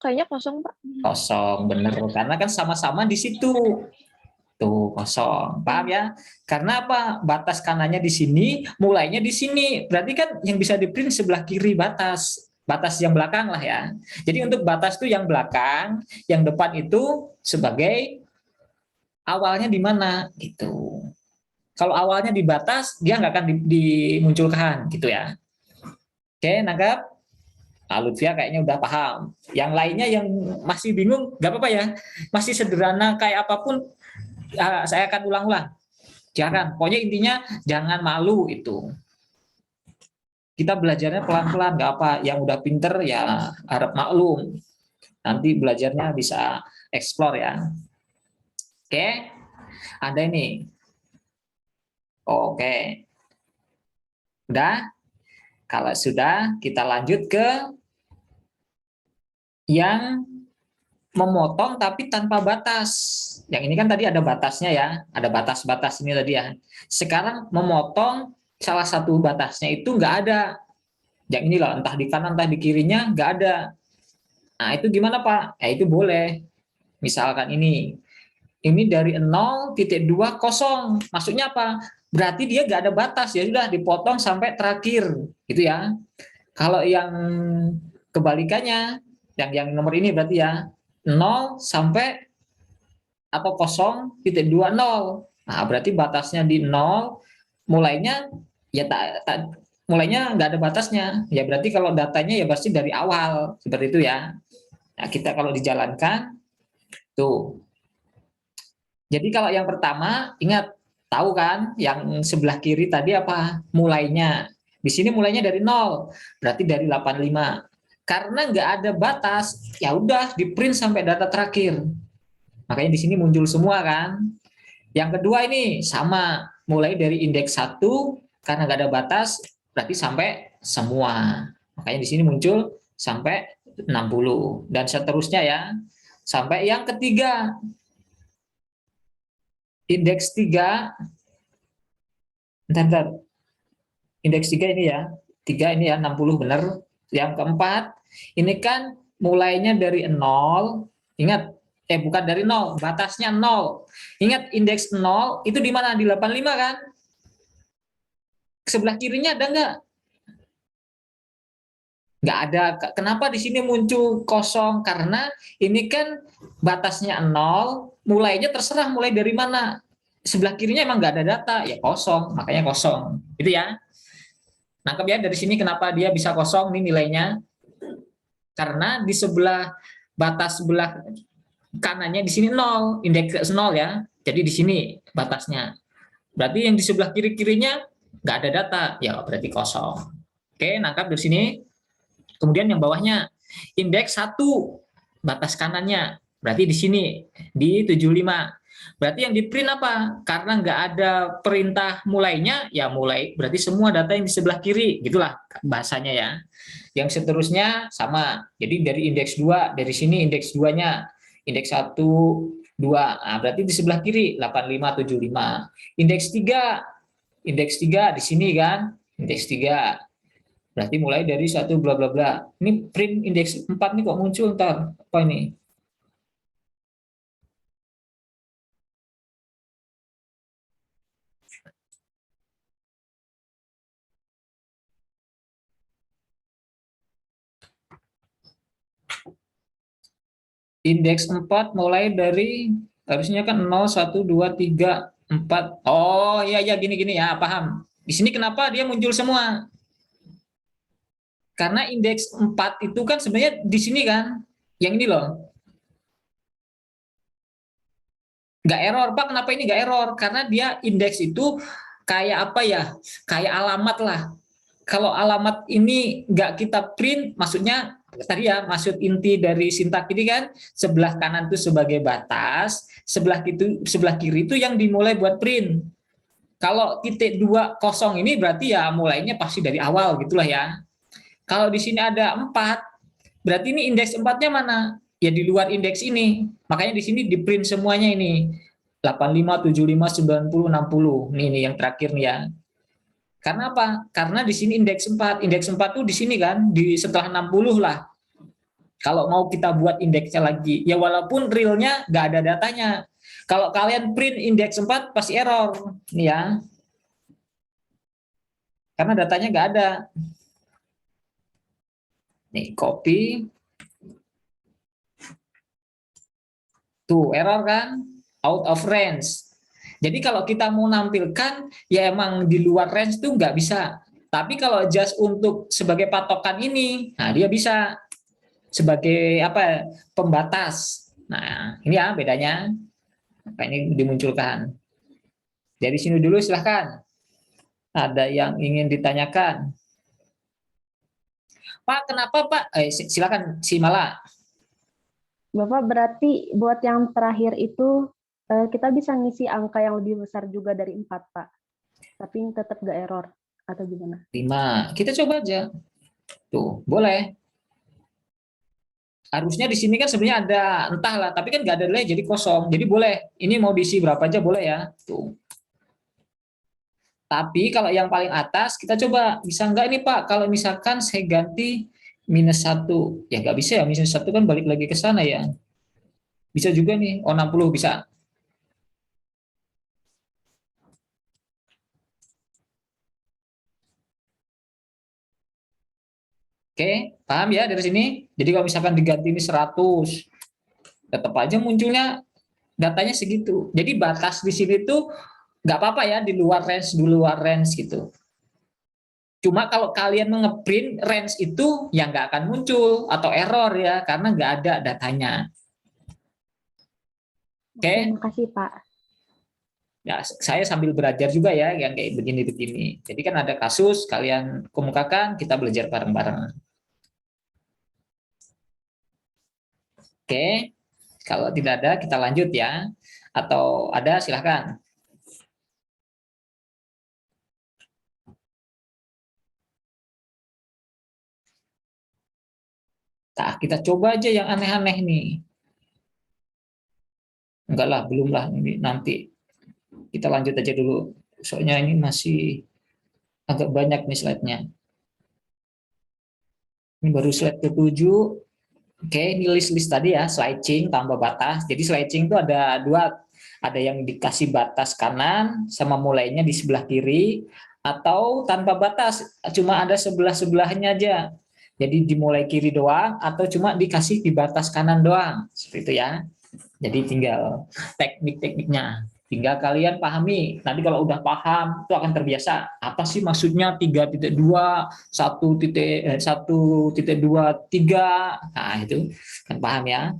Kayaknya kosong, Pak. Kosong, benar. Karena kan sama-sama di situ. Tuh, kosong. Paham ya? Karena apa? Batas kanannya di sini, mulainya di sini. Berarti kan yang bisa di print sebelah kiri batas. Batas yang belakang lah ya. Jadi untuk batas itu yang belakang, yang depan itu sebagai awalnya di mana gitu. Kalau awalnya di batas, dia nggak akan dimunculkan gitu ya. Oke, nangkap? Lutfia kayaknya udah paham. Yang lainnya yang masih bingung, nggak apa-apa ya. Masih sederhana kayak apapun, saya akan ulang-ulang. Jangan, pokoknya intinya jangan malu itu. Kita belajarnya pelan-pelan, nggak apa. Yang udah pinter ya harap maklum. Nanti belajarnya bisa explore ya. Oke, ada ini. Oke. Udah? Kalau sudah, kita lanjut ke yang memotong tapi tanpa batas. Yang ini kan tadi ada batasnya ya, ada batas-batas ini tadi ya. Sekarang memotong salah satu batasnya itu nggak ada. Yang ini loh, entah di kanan entah di kirinya nggak ada. Nah itu gimana Pak? Ya itu boleh. Misalkan ini ini dari 0,2 kosong. Maksudnya apa? Berarti dia nggak ada batas, ya sudah dipotong sampai terakhir, gitu ya. Kalau yang kebalikannya, yang nomor ini berarti ya 0 sampai atau 0,20. Nah, berarti batasnya di 0, mulainya ya mulainya nggak ada batasnya. Ya berarti kalau datanya ya pasti dari awal, seperti itu ya. Nah, kita kalau dijalankan tuh. Jadi kalau yang pertama, ingat, tahu kan yang sebelah kiri tadi apa? Mulainya. Di sini mulainya dari 0, berarti dari 85. Karena nggak ada batas, ya udah di print sampai data terakhir. Makanya di sini muncul semua kan. Yang kedua ini sama, mulai dari indeks 1, karena nggak ada batas, berarti sampai semua. Makanya di sini muncul sampai 60. Dan seterusnya ya. Sampai yang ketiga, indeks 3, bentar. Indeks 3 ini ya. 3 ini ya 60 benar. Yang keempat, ini kan mulainya dari 0. Ingat, bukan dari 0, batasnya 0. Ingat indeks 0 itu di mana? Di 85 kan? Sebelah kirinya ada nggak? Nggak ada. Kenapa di sini muncul kosong? Karena ini kan batasnya 0, mulainya terserah mulai dari mana. Sebelah kirinya emang nggak ada data, ya kosong, makanya kosong. Gitu ya. Nangkep ya dari sini kenapa dia bisa kosong nih nilainya? Karena di sebelah batas sebelah kanannya di sini 0, indeks 0 ya. Jadi di sini batasnya. Berarti yang di sebelah kiri-kirinya nggak ada data, ya berarti kosong. Oke, nangkap dari sini. Kemudian yang bawahnya indeks 1, batas kanannya. Berarti di sini di 75. Berarti yang di print apa? Karena nggak ada perintah mulainya, ya mulai berarti semua data yang di sebelah kiri, gitulah bahasanya ya. Yang seterusnya sama. Jadi dari indeks 2, dari sini indeks 2-nya, indeks 1, 2. Nah, berarti di sebelah kiri 85, 75. Indeks 3 di sini kan, indeks 3. Berarti mulai dari 1 bla bla bla. Ini print indeks 4 nih kok muncul ntar. Apa ini? Indeks 4 mulai dari harusnya kan 0, 1, 2, 3, 4. Oh iya ya gini ya, paham. Di sini kenapa dia muncul semua? Karena indeks 4 itu kan sebenarnya di sini kan. Yang ini loh. Nggak error, Pak. Kenapa ini nggak error? Karena dia indeks itu kayak apa ya? Kayak alamat lah. Kalau alamat ini nggak kita print, maksudnya tadi ya, maksud inti dari sintak ini kan sebelah kanan itu sebagai batas, sebelah kiri itu yang dimulai buat print. Kalau titik 2 kosong ini berarti ya mulainya pasti dari awal gitulah ya. Kalau di sini ada 4, berarti ini indeks 4-nya mana? Ya di luar indeks ini. Makanya di sini di print semuanya ini. 85, 75, 90, 60. Nih yang terakhir nih ya. Karena apa? Karena di sini indeks 4. Indeks 4 tuh di sini kan, di setelah 60 lah. Kalau mau kita buat indeksnya lagi. Ya walaupun realnya nggak ada datanya. Kalau kalian print indeks 4 pasti error. Nih ya. Karena datanya nggak ada. Nih, copy. Tuh, error kan? Out of range. Jadi kalau kita mau nampilkan, ya emang di luar range itu nggak bisa. Tapi kalau just untuk sebagai patokan ini, nah dia bisa sebagai apa? Pembatas. Nah, ini ya bedanya. Apa ini dimunculkan. Dari sini dulu silahkan. Ada yang ingin ditanyakan? Pak, kenapa Pak? Silakan si Mala. Bapak berarti buat yang terakhir itu kita bisa ngisi angka yang lebih besar juga dari 4, Pak. Tapi tetap nggak error atau gimana? 5. Kita coba aja. Tuh, boleh. Harusnya di sini kan sebenarnya ada entahlah, tapi kan nggak ada nilai jadi kosong. Jadi boleh. Ini mau diisi berapa aja boleh ya. Tuh. Tapi kalau yang paling atas kita coba bisa nggak ini Pak? Kalau misalkan saya ganti -1, ya nggak bisa ya, -1 kan balik lagi ke sana ya. Bisa juga nih, 60 bisa. Oke, paham ya dari sini? Jadi kalau misalkan diganti ini 100, tetap aja munculnya datanya segitu. Jadi batas di sini tuh nggak apa-apa ya di luar range gitu. Cuma kalau kalian ngeprint range itu ya nggak akan muncul atau error ya karena nggak ada datanya. Oke, Makasih Pak. ya saya sambil belajar juga ya yang kayak begini-begini. Jadi kan ada kasus kalian kemukakan, kita belajar bareng-bareng. Oke, kalau tidak ada kita lanjut ya. Atau ada silahkan. Nah, kita coba aja yang aneh-aneh nih. Enggak lah, belum lah. Ini nanti kita lanjut aja dulu. Soalnya ini masih agak banyak nih slide-nya. Ini baru slide ke-7. Oke, ini list-list tadi ya, sliding tambah batas. Jadi sliding itu ada dua, ada yang dikasih batas kanan sama mulainya di sebelah kiri, atau tanpa batas, cuma ada sebelah-sebelahnya aja. Jadi dimulai kiri doang, atau cuma dikasih di batas kanan doang, seperti itu ya. Jadi tinggal teknik-tekniknya. Tinggal kalian pahami. Nanti kalau udah paham, itu akan terbiasa. Apa sih maksudnya 3.2, 1.2.3. Nah, itu kan paham ya.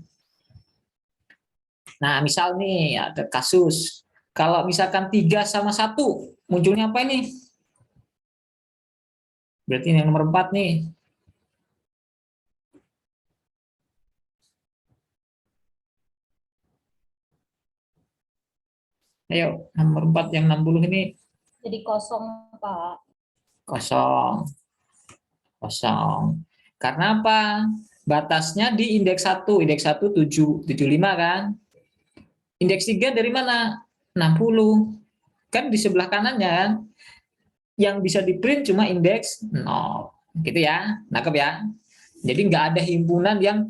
Nah, misal nih ada kasus. Kalau misalkan 3 sama 1, munculnya apa ini? Berarti yang nomor 4 nih. Ayo, nomor 4 yang 60 ini. Jadi kosong, Pak. Kosong. Kosong. Karena apa? Batasnya di indeks 1. Indeks 1 75 kan? Indeks 3 dari mana? 60. Kan di sebelah kanannya kan? Yang bisa di print cuma indeks 0. Gitu ya. Nangkep ya? Jadi nggak ada himpunan yang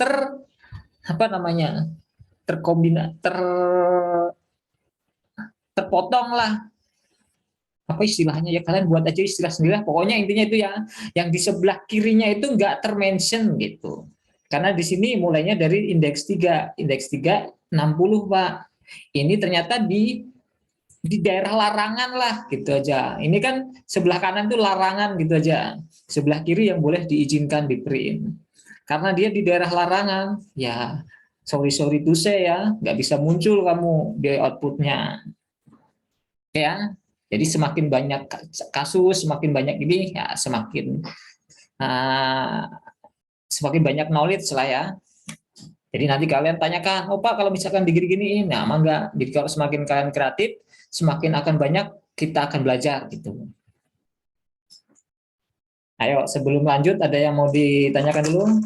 terpotong lah. Apa istilahnya ya, kalian buat aja istilah sendiri lah. Pokoknya intinya itu ya, yang di sebelah kirinya itu nggak termention gitu. Karena di sini mulainya dari indeks 3. Indeks 3 60, Pak. Ini ternyata di daerah larangan lah gitu aja. Ini kan sebelah kanan itu larangan gitu aja. Sebelah kiri yang boleh diizinkan di print. Karena dia di daerah larangan, ya sorry to say ya, nggak bisa muncul kamu di outputnya. Ya, jadi semakin banyak kasus, semakin banyak ini, ya semakin banyak knowledge lah ya. Jadi nanti kalian tanyakan, oh Pak kalau misalkan digini-gini, nah enggak. Jadi kalau semakin kalian kreatif, semakin akan banyak kita akan belajar gitu. Ayo sebelum lanjut ada yang mau ditanyakan dulu?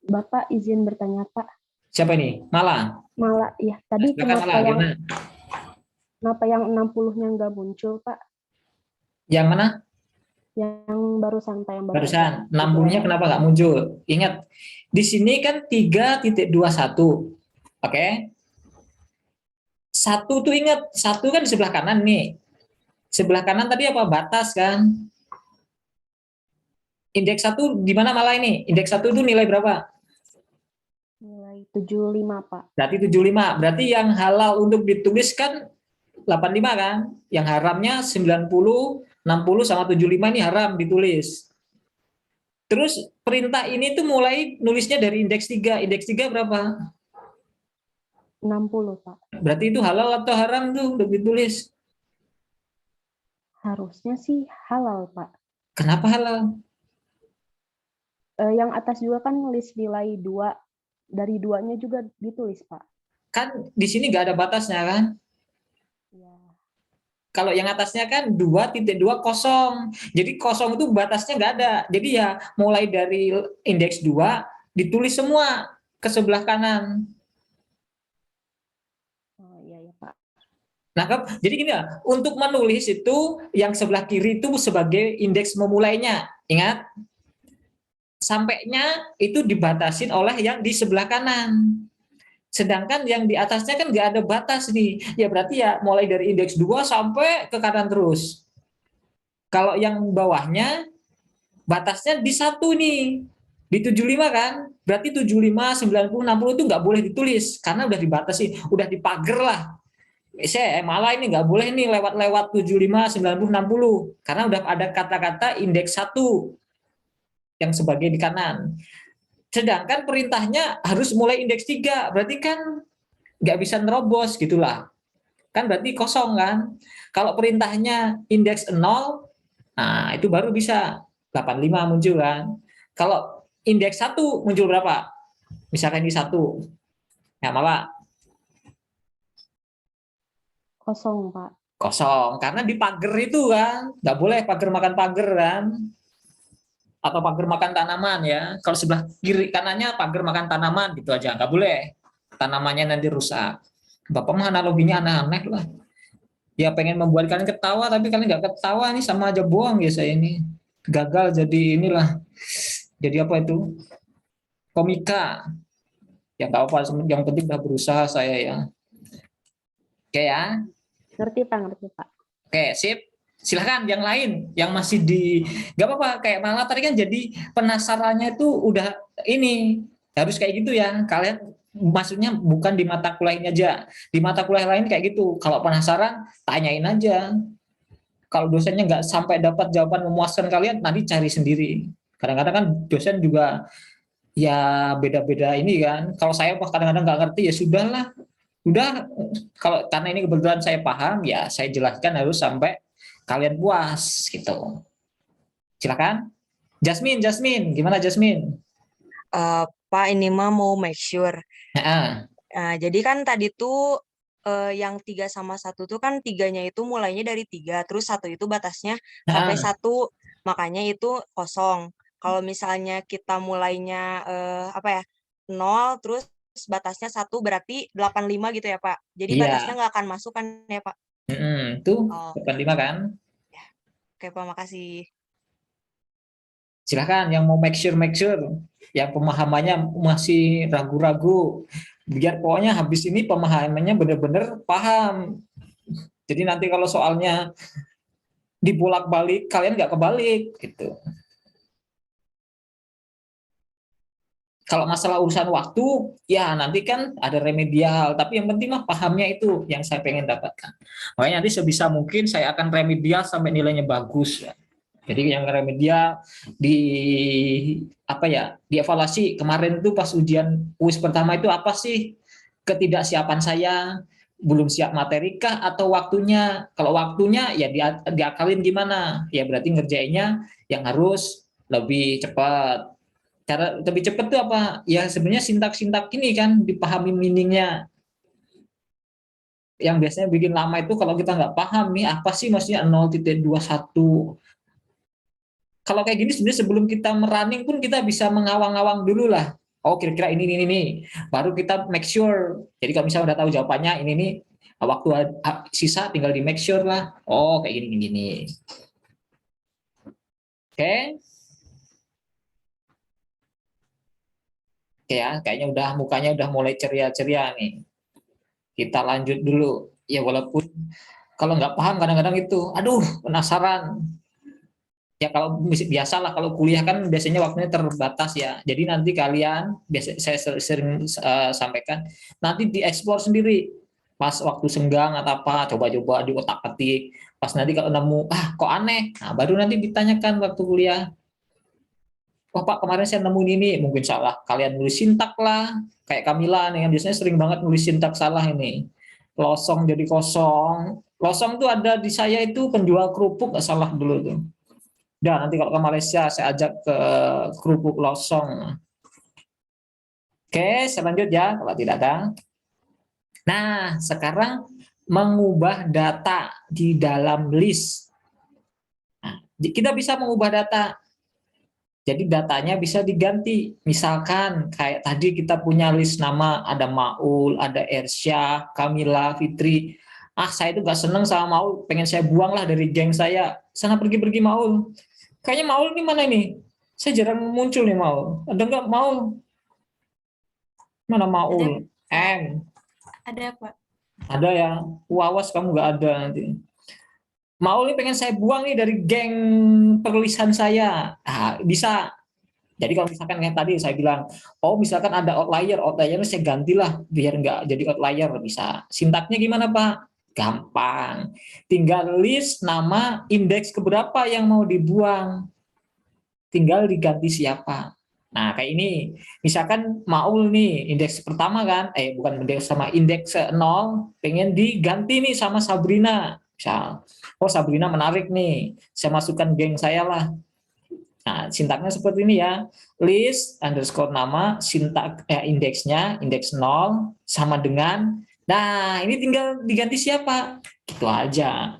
Bapak izin bertanya Pak. Siapa ini? Mala? Malah ya tadi Silakan, Mala, kenapa yang 60-nya nggak muncul Pak? Yang mana? Yang barusan Pak, yang Barusan 60-nya kenapa nggak muncul? Ingat, di sini kan 3.21. Oke. Satu tuh ingat, satu kan di sebelah kanan nih. Sebelah kanan tadi apa? Batas kan? Indeks 1 di mana malah ini? Indeks 1 itu nilai berapa? Nilai 75 Pak. Berarti 75. Berarti yang halal untuk ditulis kan 85 kan? Yang haramnya 90, 60 sama 75 ini haram ditulis. Terus perintah ini tuh mulai nulisnya dari indeks 3. Indeks 3 berapa? 60 Pak. Berarti itu halal atau haram tuh untuk ditulis? Harusnya sih halal Pak. Kenapa halal? Yang atas juga kan nulis nilai 2, dari 2-nya juga ditulis Pak. Kan di sini nggak ada batasnya kan? Ya. Kalau yang atasnya kan 2.2 kosong. Jadi kosong itu batasnya nggak ada. Jadi ya mulai dari indeks 2 ditulis semua ke sebelah kanan. Oh iya ya Pak. Nah, jadi gini ya, untuk menulis itu yang sebelah kiri itu sebagai indeks memulainya. Ingat, sampainya itu dibatasin oleh yang di sebelah kanan. Sedangkan yang di atasnya kan nggak ada batas nih. Ya berarti ya mulai dari indeks 2 sampai ke kanan terus. Kalau yang bawahnya batasnya di 1 nih. Di 75 kan? Berarti 75, 90, 60 itu nggak boleh ditulis karena udah dibatasi, udah dipager lah. Saya malah ini nggak boleh nih lewat-lewat 75, 90, 60 karena udah ada kata-kata indeks 1 yang sebagai di kanan. Sedangkan perintahnya harus mulai indeks 3, berarti kan nggak bisa nerobos gitulah. Kan berarti kosong kan? Kalau perintahnya indeks 0, nah itu baru bisa 85 muncul kan. Kalau indeks 1 muncul berapa? Misalkan ini 1. Ya, apa? Kosong, Pak. Kosong. Karena di pagar itu kan, nggak boleh pagar makan pagar kan. Atau pagar makan tanaman ya. Kalau sebelah kiri kanannya pagar makan tanaman gitu aja, nggak boleh. Tanamannya nanti rusak. Bapak mah analoginya aneh-aneh lah. Ya pengen membuat kalian ketawa, tapi kalian nggak ketawa nih sama aja bohong ya saya ini. Gagal jadi inilah. Jadi apa itu? Komika. Ya nggak apa, yang penting udah berusaha saya ya. Oke ya. Ngerti, Pak, ngerti, Pak. Oke, sip. Silahkan yang lain yang masih di nggak apa-apa, kayak malah tadi kan jadi penasarannya itu udah ini harus kayak gitu ya. Kalian maksudnya bukan di mata kuliah ini aja, di mata kuliah lain kayak gitu. Kalau penasaran tanyain aja. Kalau dosennya nggak sampai dapat jawaban memuaskan kalian, nanti cari sendiri. Kadang-kadang kan dosen juga ya beda-beda ini kan. Kalau saya kadang-kadang nggak ngerti ya sudahlah. Udah, kalau karena ini kebetulan saya paham ya saya jelaskan harus sampai kalian puas gitu. Silakan. Jasmine, gimana Jasmine? Pak, ini mah mau make sure. Nah, Jadi kan tadi tuh yang 3 sama 1 tuh kan 3-nya itu mulainya dari 3, terus 1 itu batasnya sampai 1, makanya itu kosong. Kalau misalnya kita mulainya 0, terus batasnya 1 berarti 85 gitu ya Pak. Jadi iya. batasnya nggak akan masuk kan ya Pak? Itu Oh, 85 kan? oke Pak, makasih. Silakan yang mau make sure, yang pemahamannya masih ragu-ragu, biar pokoknya habis ini pemahamannya benar-benar paham. Jadi nanti kalau soalnya dibolak-balik kalian nggak kebalik gitu. Kalau masalah urusan waktu, ya nanti kan ada remedial, tapi yang penting mah pahamnya itu yang saya pengen dapatkan. Makanya nanti sebisa mungkin saya akan remedial sampai nilainya bagus. Ya. Jadi yang remedial di apa ya, dievaluasi kemarin itu pas ujian UIS pertama itu apa sih ketidaksiapan saya, belum siap materi kah atau waktunya? Kalau waktunya ya diakalin gimana? Ya berarti ngerjainnya yang harus lebih cepat. Cara lebih cepat itu apa? Ya sebenarnya sintak-sintak ini kan dipahami meaningnya. Yang biasanya bikin lama itu kalau kita nggak paham nih apa sih maksudnya 0.21. Kalau kayak gini sebenarnya sebelum kita merunning pun kita bisa mengawang-awang dulu lah. Oh kira-kira ini. Baru kita make sure. Jadi kalau misalnya udah tahu jawabannya ini, waktu sisa tinggal di make sure lah. Oh kayak gini. Oke. Oke ya, kayaknya mukanya udah mulai ceria-ceria nih. Kita lanjut dulu. Ya walaupun kalau nggak paham kadang-kadang itu, aduh penasaran. Ya kalau biasalah kalau kuliah kan biasanya waktunya terbatas ya. Jadi nanti kalian, saya sering sampaikan, nanti dieksplor sendiri. Pas waktu senggang atau apa, coba-coba di otak-atik. Pas nanti kalau nemu, kok aneh, nah baru nanti ditanyakan waktu kuliah. Oh Pak, kemarin saya nemu ini, mungkin salah. Kalian nulis sintak lah, kayak Kamila nih, yang biasanya sering banget nulis sintak salah ini. Losong jadi kosong. Losong tuh ada di saya itu penjual kerupuk, nggak salah dulu tuh. Dan nanti kalau ke Malaysia, saya ajak ke kerupuk losong. Oke, saya lanjut ya, kalau tidak ada. Nah, sekarang mengubah data di dalam list. Nah, kita bisa mengubah data. Jadi datanya bisa diganti. Misalkan kayak tadi kita punya list nama, ada Maul, ada Ersya, Kamila, Fitri. Saya itu gak seneng sama Maul, pengen saya buang lah dari geng saya. Sana pergi Maul. Kayaknya Maul ini mana ini? Saya jarang muncul nih Maul. Ada nggak Maul? Mana Maul? M. Ada, Pak. Ada ya. Awas kamu nggak ada nanti. Maul ini pengen saya buang nih dari geng perlisan saya. Bisa. Jadi kalau misalkan kayak tadi saya bilang, oh misalkan ada outlier, outliernya saya gantilah biar nggak jadi outlier, bisa. Sintaknya gimana Pak? Gampang. Tinggal list nama indeks keberapa yang mau dibuang. Tinggal diganti siapa. Nah, kayak ini. Misalkan Maul nih, indeks pertama kan, bukan indeks sama indeks 0, pengen diganti nih sama Sabrina. Misal, oh Sabrina menarik nih, saya masukkan geng saya lah. Nah, sintaknya seperti ini ya. List underscore nama, indeksnya, indeks 0, sama dengan, nah ini tinggal diganti siapa? Gitu aja.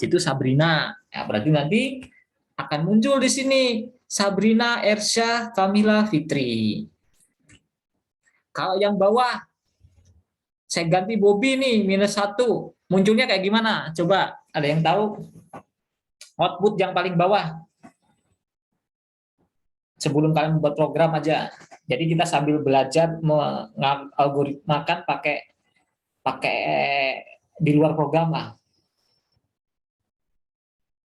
Itu Sabrina. Ya, berarti nanti akan muncul di sini Sabrina, Ersyah, Kamila, Fitri. Kalau yang bawah, saya ganti Bobby nih, -1. Munculnya kayak gimana? Coba, ada yang tahu? Output yang paling bawah. Sebelum kalian membuat program aja. Jadi kita sambil belajar mengalgoritmakan pakai di luar program lah.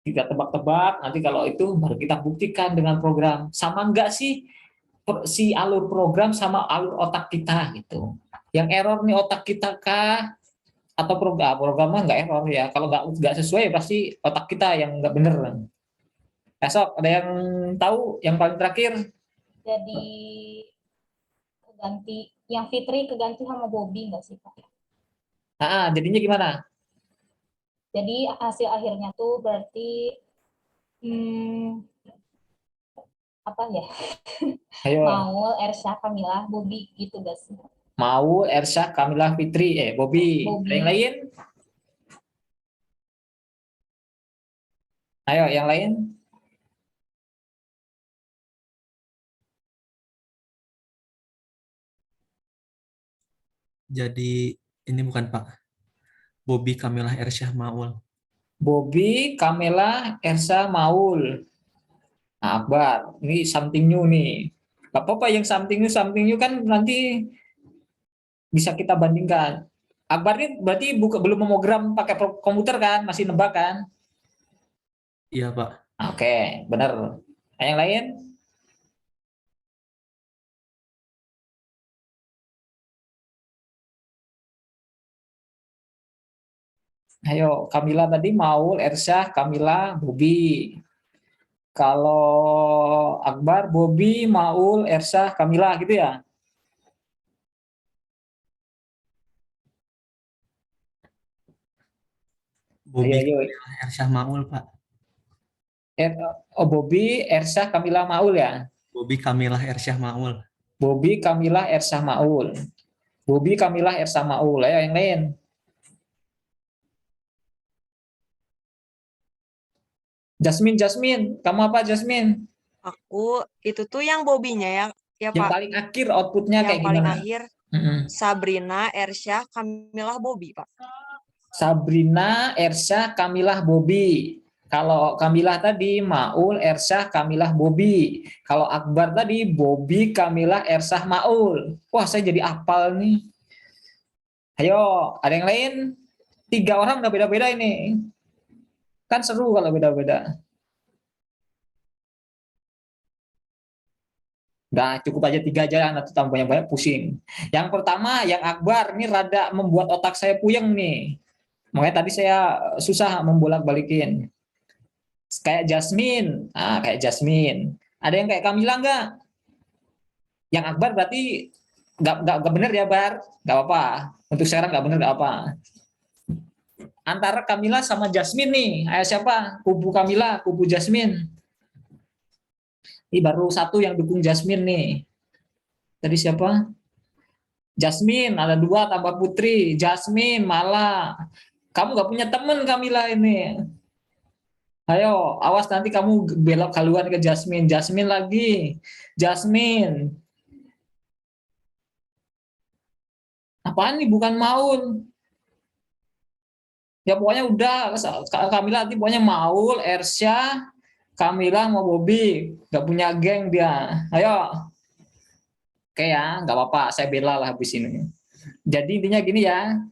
Kita tebak-tebak, nanti kalau itu baru kita buktikan dengan program. Sama enggak sih si alur program sama alur otak kita gitu. Yang error nih otak kita kah? Atau programnya nggak error ya. Kalau nggak sesuai pasti otak kita yang nggak bener. Besok ada yang tahu yang paling terakhir? Jadi keganti, yang Fitri keganti sama Bobby nggak sih Pak? Jadinya gimana? Jadi hasil akhirnya tuh berarti apa ya? Ayo. Maul, Ersyah, Kamila, Bobby gitu gak sih? Maul, Ersyah, Kamila, Fitri, Bobby. Ada yang lain? Ayo, yang lain? Jadi ini bukan Pak. Bobby, Kamilah, Ersyah, Maul. Bobby, Kamila, Ersa, Maul. Nah, Akbar, ini something new nih. Gak apa-apa yang something new kan nanti bisa kita bandingkan. Akbar ini berarti belum memogram pakai komputer kan? Masih nebak kan? Iya Pak. Oke, benar. Nah, yang lain? Ayo, Kamila tadi Maul, Ersyah, Kamila, Bobby. Kalau Akbar, Bobby, Maul, Ersyah, Kamila gitu ya? Bobby, Ayo. Kamilah, Ersyah, Maul Pak. Bobby, Ersyah, Kamila, Maul ya? Bobby, Kamilah, Ersyah, Maul. Bobby, Kamila, Ersyah, Maul. Bobby, Kamila, Ersyah, Maul. Ayo yang lain. Jasmine, kamu apa Jasmine? Aku itu tuh yang Bobby-nya ya Yang Pak. paling akhir outputnya Yang kayak paling gimana? akhir Sabrina, Ersyah, Kamilah, Bobby Pak. Sabrina, Ersyah, Kamilah, Bobby. Kalau Kamilah tadi Maul, Ersyah, Kamilah, Bobby. Kalau Akbar tadi Bobby, Kamilah, Ersyah, Maul. Wah, saya jadi apal nih. Ayo, ada yang lain? 3 orang udah beda-beda ini. Kan seru kalau beda-beda. Nah, cukup aja 3 aja, nanti tambah banyak pusing. Yang pertama, yang Akbar, ini rada membuat otak saya puyeng nih. Makanya tadi saya susah membolak-balikin. Kayak Jasmine, kayak Jasmine. Ada yang kayak Kamila nggak? Yang Akbar berarti nggak benar ya, Bar? Nggak apa-apa. Untuk sekarang nggak benar, nggak apa. Antara Kamila sama Jasmine nih, ayo siapa? Kubu Kamila, kubu Jasmine. Ini baru satu yang dukung Jasmine nih. Tadi siapa? Jasmine, ada 2 tambah Putri. Jasmine, malah. Kamu nggak punya temen Kamila ini. Ayo, awas nanti kamu belok haluan ke Jasmine. Jasmine lagi. Jasmine. Apaan nih? Bukan Maul. Ya pokoknya udah. Kamila nanti pokoknya Maul, Ersyah, Kamila mau Bobby. Nggak punya geng dia. Ayo. Oke ya, nggak apa-apa. Saya bela lah habis ini. Jadi intinya gini ya.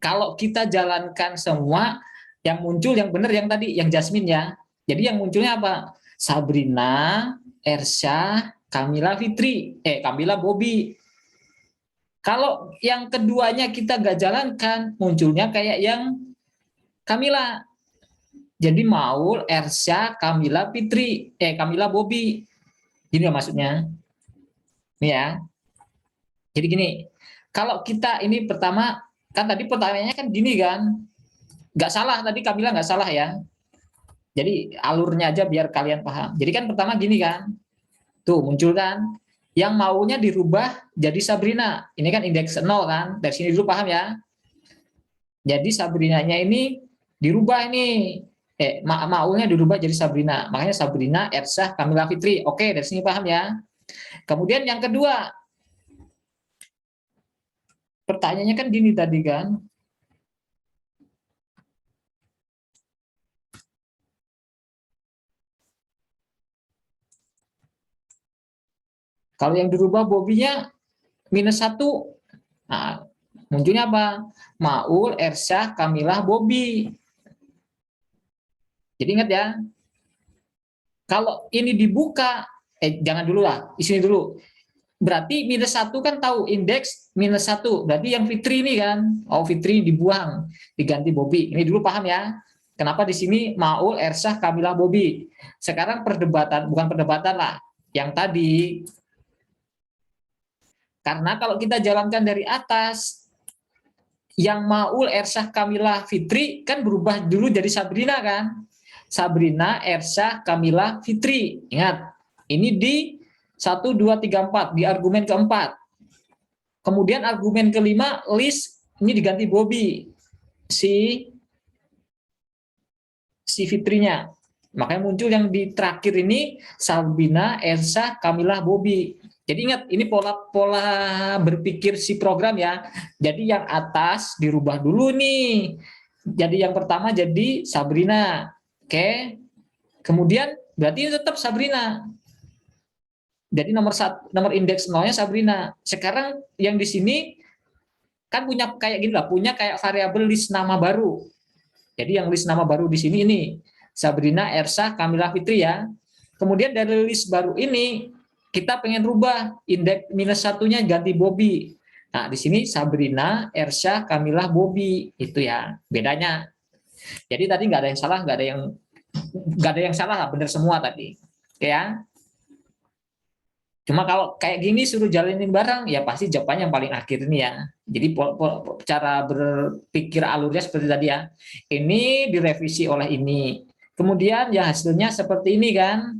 Kalau kita jalankan semua, yang muncul yang benar yang tadi, yang Jasmine ya. Jadi yang munculnya apa? Sabrina, Ersha, Kamila Fitri, Kamila Bobi. Kalau yang keduanya kita nggak jalankan, munculnya kayak yang Kamila. Jadi Maul, Ersha, Kamila Fitri, Kamila Bobi. Gini ya maksudnya. Ini ya. Jadi gini, kalau kita ini pertama, kan tadi pertanyaannya kan gini kan, nggak salah tadi Kamila nggak salah ya. Jadi alurnya aja biar kalian paham. Jadi kan pertama gini kan, tuh muncul kan, yang maunya dirubah jadi Sabrina. Ini kan indeks 0 kan, dari sini dulu paham ya. Jadi Sabrinanya ini dirubah ini, maunya dirubah jadi Sabrina. Makanya Sabrina, Ersha, Kamila Fitri. Oke, dari sini paham ya. Kemudian yang kedua, pertanyaannya kan gini tadi kan, kalau yang dirubah Bobinya -1, nah, munculnya apa? Maul, Ersha, Kamila, Bobi. Jadi ingat ya, kalau ini dibuka, jangan dulu lah, di sini dulu. Berarti -1 kan tahu indeks -1, berarti yang Fitri ini kan, Fitri dibuang, diganti Bobi. Ini dulu paham ya. Kenapa di sini Maul, Ersha, Kamila, Bobi. Sekarang perdebatan, bukan perdebatan lah, yang tadi. Karena kalau kita jalankan dari atas, yang Maul, Ersha, Kamila, Fitri kan berubah dulu jadi Sabrina kan. Sabrina, Ersha, Kamila, Fitri. Ingat, ini di 1, 2, 3, 4, di argumen keempat. Kemudian argumen kelima, list ini diganti Bobi, si Fitrinya. Makanya muncul yang di terakhir ini, Sabrina, Ersha, Kamila, Bobi. Jadi ingat, ini pola berpikir si program ya. Jadi yang atas dirubah dulu nih. Jadi yang pertama jadi Sabrina. Oke. Kemudian berarti ini tetap Sabrina. Jadi nomor indeks 0-nya Sabrina. Sekarang yang di sini kan punya kayak gini lah, punya kayak variabel list nama baru. Jadi yang list nama baru di sini ini Sabrina, Ersha, Kamila, Fitri ya. Kemudian dari list baru ini kita pengen rubah indeks -1-nya ganti Bobi. Nah, di sini Sabrina, Ersha, Kamila, Bobi. Itu ya bedanya. Jadi tadi nggak ada yang salah, nggak ada yang salah lah, benar semua tadi. Ya. Cuma kalau kayak gini suruh jalanin bareng, ya pasti jawabannya yang paling akhir ini ya. Jadi cara berpikir alurnya seperti tadi ya. Ini direvisi oleh ini. Kemudian ya hasilnya seperti ini kan.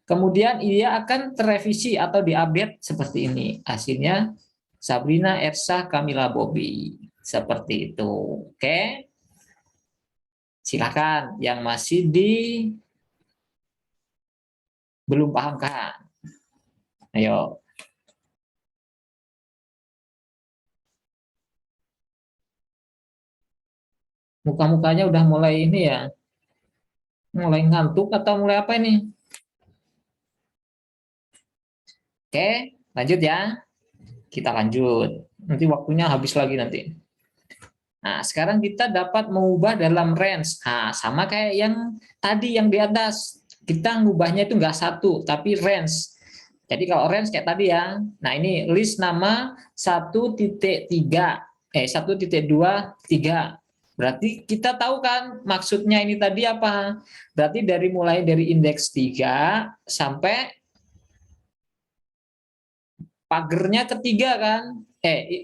Kemudian ia akan terrevisi atau diupdate seperti ini. Hasilnya Sabrina, Ersha, Kamila, Bobi. Seperti itu. Oke. Silakan yang masih belum paham kan. Ayo. Muka-mukanya udah mulai ini ya. Mulai ngantuk atau mulai apa ini? Oke, lanjut ya. Kita lanjut. Nanti waktunya habis lagi nanti. Nah, sekarang kita dapat mengubah dalam range. Nah, sama kayak yang tadi yang di atas. Kita ngubahnya itu nggak satu, tapi range. Jadi kalau range kayak tadi ya. Nah, ini list nama 1.3, 1.23. Berarti kita tahu kan maksudnya ini tadi apa? Berarti mulai dari indeks 3 sampai pagernya ketiga kan,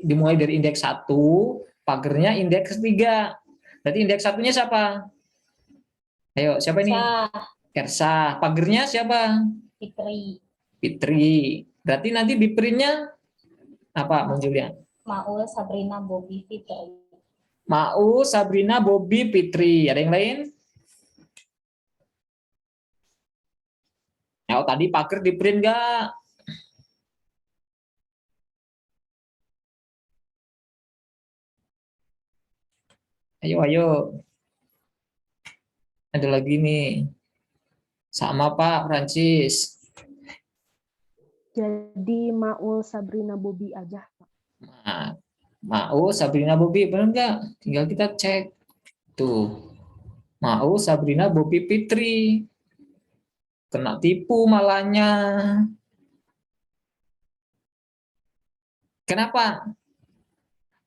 dimulai dari indeks 1, pagernya indeks 3. Berarti indeks 1-nya siapa? Ayo, siapa ini? Ersha. Pagernya siapa? Fitri. Berarti nanti di print-nya apa munculnya? Maul, Sabrina, Bobi, Fitri. Maul, Sabrina, Bobi, Fitri. Ada yang lain? Ya, tadi pager di print nggak? Ayo. Ada lagi nih. Sama Pak Francis. Jadi Maul, Sabrina, Bobi aja, Pak. Nah, Maul, Sabrina, Bobi, benar nggak? Tinggal kita cek. Tuh. Maul, Sabrina, Bobi, Fitri. Kena tipu malahnya. Kenapa?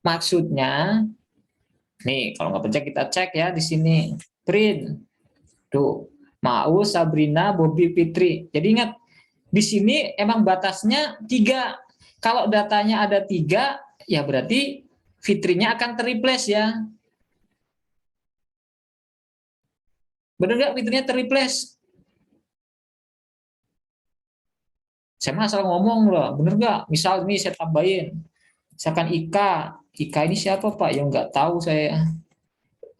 Maksudnya, nih kalau nggak percaya kita cek ya di sini. Print. Tuh, Maul, Sabrina, Bobby, Fitri. Jadi ingat, di sini emang batasnya 3. Kalau datanya ada 3, ya berarti Fitrinya akan terreplace ya. Benar nggak Fitrinya terreplace? Saya mah asal ngomong loh, bener nggak? Misal ini saya tambahin, misalkan Ika, Ika ini siapa Pak? Yang nggak tahu saya.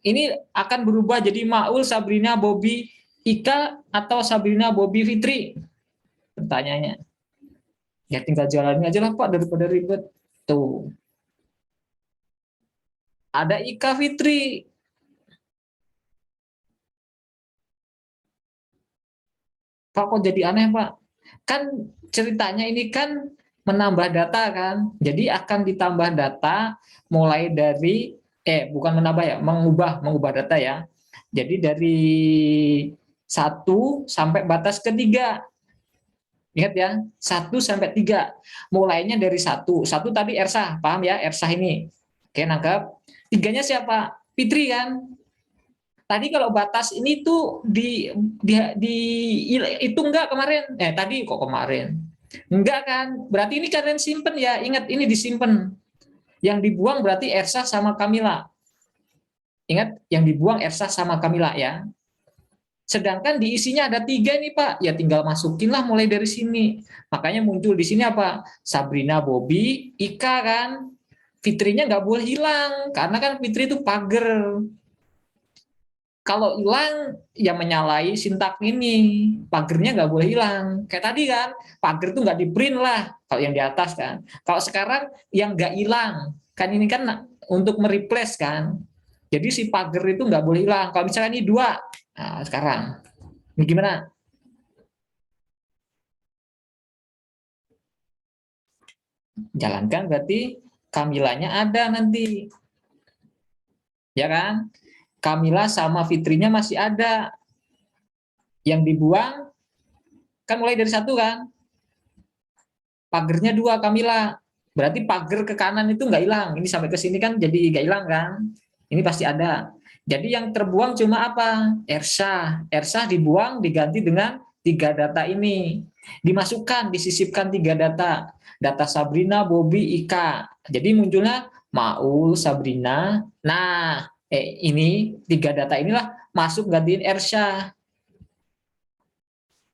Ini akan berubah jadi Maul, Sabrina, Bobby, Ika, atau Sabrina, Bobby, Fitri? Pertanyaannya. Ya tinggal jalanin aja lah Pak, daripada ribet. Tuh. Ada Ika Fitri. Pak kok jadi aneh Pak? Kan ceritanya ini kan menambah data kan. Jadi akan ditambah data mulai dari bukan menambah ya, mengubah data ya. Jadi dari 1 sampai batas ke-3. Ingat ya, 1 sampai 3. Mulainya dari 1. 1 tadi Ersah, paham ya? Ersah ini. Oke, nangkep. 3-nya siapa? Fitri kan? Tadi kalau batas ini tuh itu enggak kemarin. Tadi kok kemarin. Enggak kan? Berarti ini kalian simpen ya. Ingat ini disimpan. Yang dibuang berarti Ersah sama Kamila. Ingat yang dibuang Ersah sama Kamila ya. Sedangkan di isinya ada 3 nih Pak. Ya tinggal masukinlah mulai dari sini. Makanya muncul di sini apa? Sabrina, Bobby, Ika kan. Fitrinya nggak boleh hilang. Karena kan Fitri itu pagar. Kalau hilang, ya menyalahi sintak ini. Pagernya nggak boleh hilang. Kayak tadi kan, pager itu nggak di print lah. Kalau yang di atas kan. Kalau sekarang yang nggak hilang. Kan ini kan untuk mereplace kan. Jadi si pager itu nggak boleh hilang. Kalau misalnya ini 2. Nah, sekarang. Ini gimana? Jalankan berarti Kamilanya ada nanti. Ya kan? Kamila sama Fitrinya masih ada. Yang dibuang kan mulai dari 1 kan. Pagernya 2 Kamila. Berarti pager ke kanan itu nggak hilang. Ini sampai ke sini kan jadi nggak hilang kan. Ini pasti ada. Jadi yang terbuang cuma apa? Ersah. Ersah dibuang diganti dengan 3 data ini. Dimasukkan, disisipkan 3 data. Data Sabrina, Bobby, Ika. Jadi munculnya Maul, Sabrina. Nah, ini 3 data inilah masuk gantiin Ersah.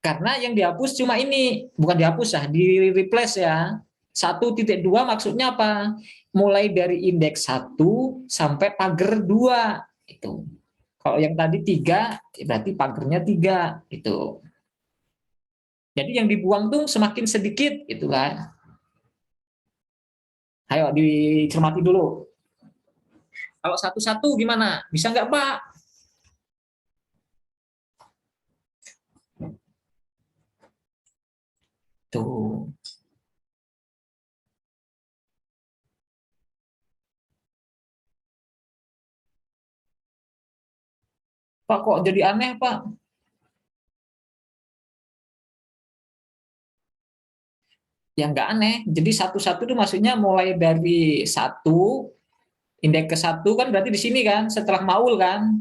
Karena yang dihapus cuma ini, bukan dihapus ya, di replace ya. 1.2 maksudnya apa? Mulai dari indeks 1 sampai pagar 2 itu. Kalau yang tadi 3 berarti pagernya 3 itu. Jadi yang dibuang tuh semakin sedikit gitu kan. Ayo dicermati dulu. Kalau satu-satu gimana? Bisa nggak Pak? Tuh. Pak kok jadi aneh Pak? Ya nggak aneh. Jadi satu-satu itu maksudnya mulai dari 1, indeks ke-1 kan berarti di sini kan, setelah Maul kan.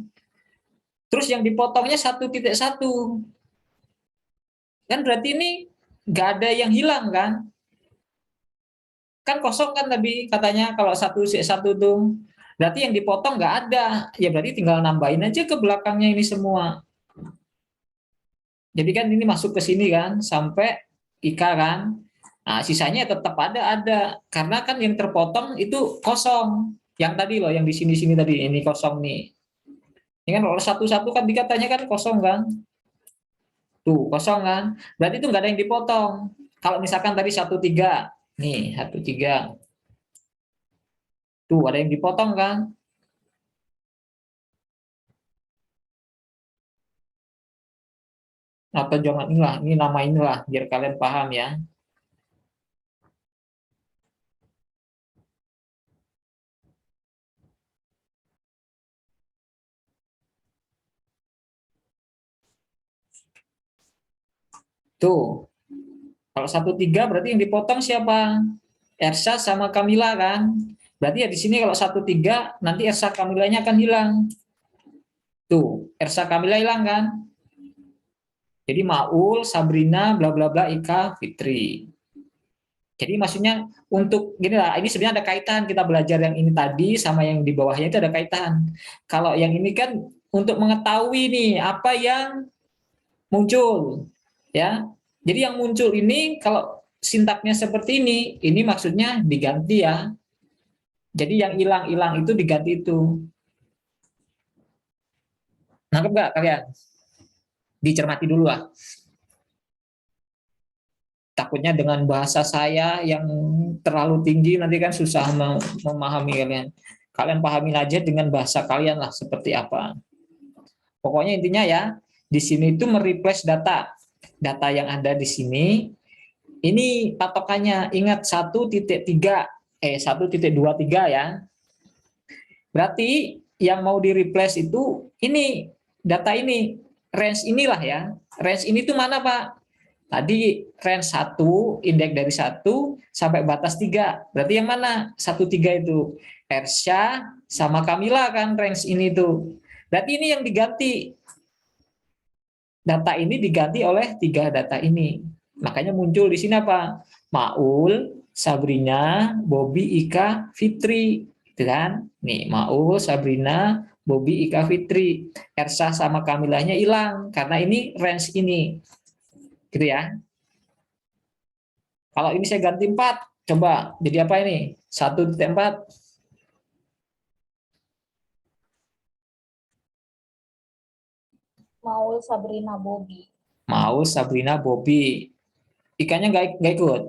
Terus yang dipotongnya 1.1. Kan berarti ini nggak ada yang hilang kan? Kan kosong kan tadi katanya kalau 1 tuh. Berarti yang dipotong nggak ada. Ya berarti tinggal nambahin aja ke belakangnya ini semua. Jadi kan ini masuk ke sini kan, sampai Ika kan. Nah, sisanya tetap ada. Karena kan yang terpotong itu kosong. Yang tadi loh, yang di sini-sini tadi, ini kosong nih. Ini kan kalau 1-1 kan dikatanya kan kosong kan. Tuh, kosong kan. Berarti itu nggak ada yang dipotong. Kalau misalkan tadi 1.3, nih 1.3. Tuh, ada yang dipotong kan. Atau jangan inilah, ini nama inilah, biar kalian paham ya. Tuh. Kalau 1,3 berarti yang dipotong siapa? Ersha sama Kamila kan? Berarti ya di sini kalau 1,3 nanti Ersha Kamilanya akan hilang. Tuh, Ersha Kamila hilang kan? Jadi Maul, Sabrina, bla bla bla, Ika, Fitri. Jadi maksudnya untuk gini lah, ini sebenarnya ada kaitan kita belajar yang ini tadi sama yang di bawahnya itu ada kaitan. Kalau yang ini kan untuk mengetahui nih apa yang muncul, ya. Jadi yang muncul ini kalau sintaknya seperti ini maksudnya diganti ya. Jadi yang hilang-hilang itu diganti itu. Nangkep nggak kalian? Dicermati dulu lah. Takutnya dengan bahasa saya yang terlalu tinggi nanti kan susah memahami kalian. Kalian pahami aja dengan bahasa kalian lah seperti apa. Pokoknya intinya ya, di sini itu mereplace data. Data yang ada di sini, ini patokannya ingat 1,3, 1,23 ya. Berarti yang mau di replace itu ini, data ini, range inilah ya. Range ini tuh mana Pak? Tadi range 1, indeks dari 1 sampai batas 3. Berarti yang mana? 1,3 itu. Ersha sama Kamila kan range ini tuh. Berarti ini yang diganti. Data ini diganti oleh 3 data ini. Makanya muncul di sini apa? Maul, Sabrina, Bobby, Ika, Fitri. Gitu kan? Nih, Maul, Sabrina, Bobby, Ika, Fitri. Ersha sama Kamilanya hilang karena ini range ini. Gitu ya. Kalau ini saya ganti 4, coba jadi apa ini? 1,4. Maul, Sabrina, Bobby. Mau Sabrina, Bobby. Ikannya nggak ikut.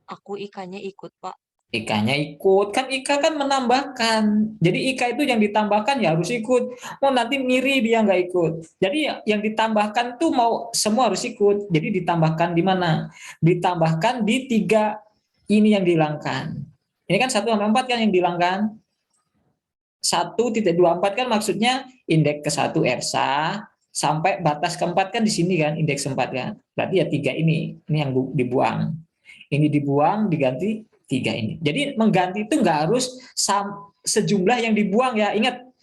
Aku ikannya ikut, Pak. Ikannya ikut. Kan Ika kan menambahkan. Jadi Ika itu yang ditambahkan ya harus ikut. Oh nanti ngiri dia nggak ikut. Jadi yang ditambahkan tuh mau semua harus ikut. Jadi ditambahkan di mana? Ditambahkan di 3 ini yang dihilangkan. Ini kan 1,4 kan yang dihilangkan. 1,24 kan maksudnya indeks ke-1 Ersha sampai batas ke-4 kan di sini kan indeks 4 kan. Berarti ya 3 ini yang dibuang. Ini dibuang diganti 3 ini. Jadi mengganti itu nggak harus sejumlah yang dibuang ya. Ingat,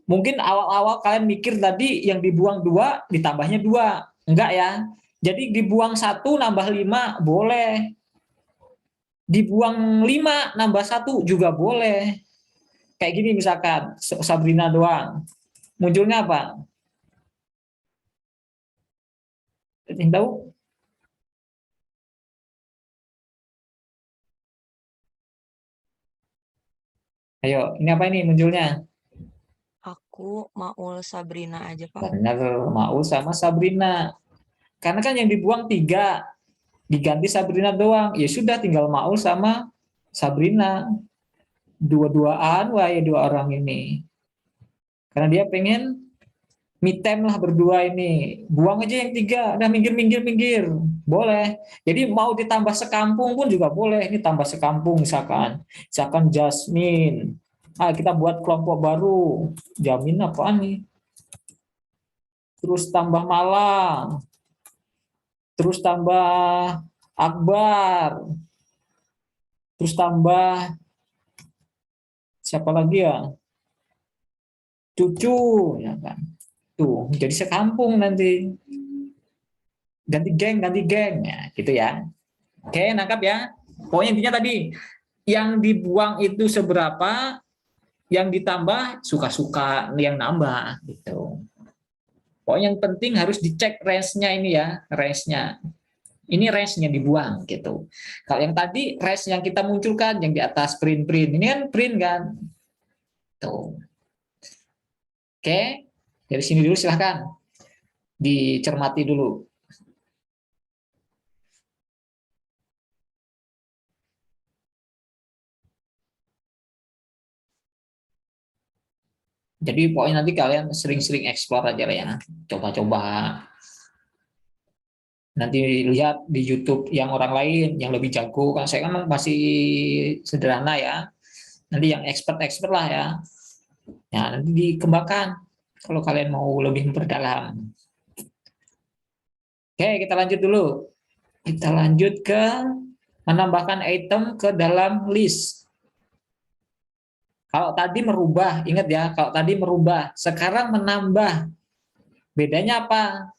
mungkin awal-awal kalian mikir tadi yang dibuang 2 ditambahnya 2. Enggak ya. Jadi dibuang 1 nambah 5 boleh. Dibuang 5 nambah 1 juga boleh. Kayak gini misalkan Sabrina doang. Munculnya apa? Yang tahu? Ayo, ini apa ini munculnya? Aku Maul Sabrina aja, Pak. Benar, Maul sama Sabrina. Karena kan yang dibuang 3, diganti Sabrina doang. Ya sudah tinggal Maul sama Sabrina. Dua-duaan wah ya 2 orang ini. Karena dia pengen me time lah berdua ini. Buang aja yang 3, udah minggir. Boleh. Jadi mau ditambah sekampung pun juga boleh. Ini tambah sekampung misalkan. Misalkan Jasmine. Kita buat kelompok baru. Jamin apaan nih? Terus tambah Malang. Terus tambah Akbar. Terus tambah siapa lagi ya? Cucu, ya kan? Tuh, jadi sekampung nanti. Ganti geng, ya, gitu ya. Oke, nangkap ya. Pokoknya intinya tadi, yang dibuang itu seberapa, yang ditambah suka-suka yang nambah, gitu. Pokoknya yang penting harus dicek range-nya ini ya, range-nya. Ini range-nya dibuang, gitu. Kalau yang tadi, range yang kita munculkan, yang di atas print, ini kan print kan. Tuh. Oke, dari sini dulu silahkan dicermati dulu. Jadi pokoknya nanti kalian sering-sering explore aja lah ya, coba-coba. Nanti lihat di YouTube yang orang lain yang lebih jago, kan saya kan masih sederhana ya. Nanti yang expert lah ya. Ya nanti dikembangkan kalau kalian mau lebih memperdalam. Oke, kita lanjut dulu. Kita lanjut ke menambahkan item ke dalam list. Kalau tadi merubah, ingat ya, kalau tadi merubah, sekarang menambah. Bedanya apa?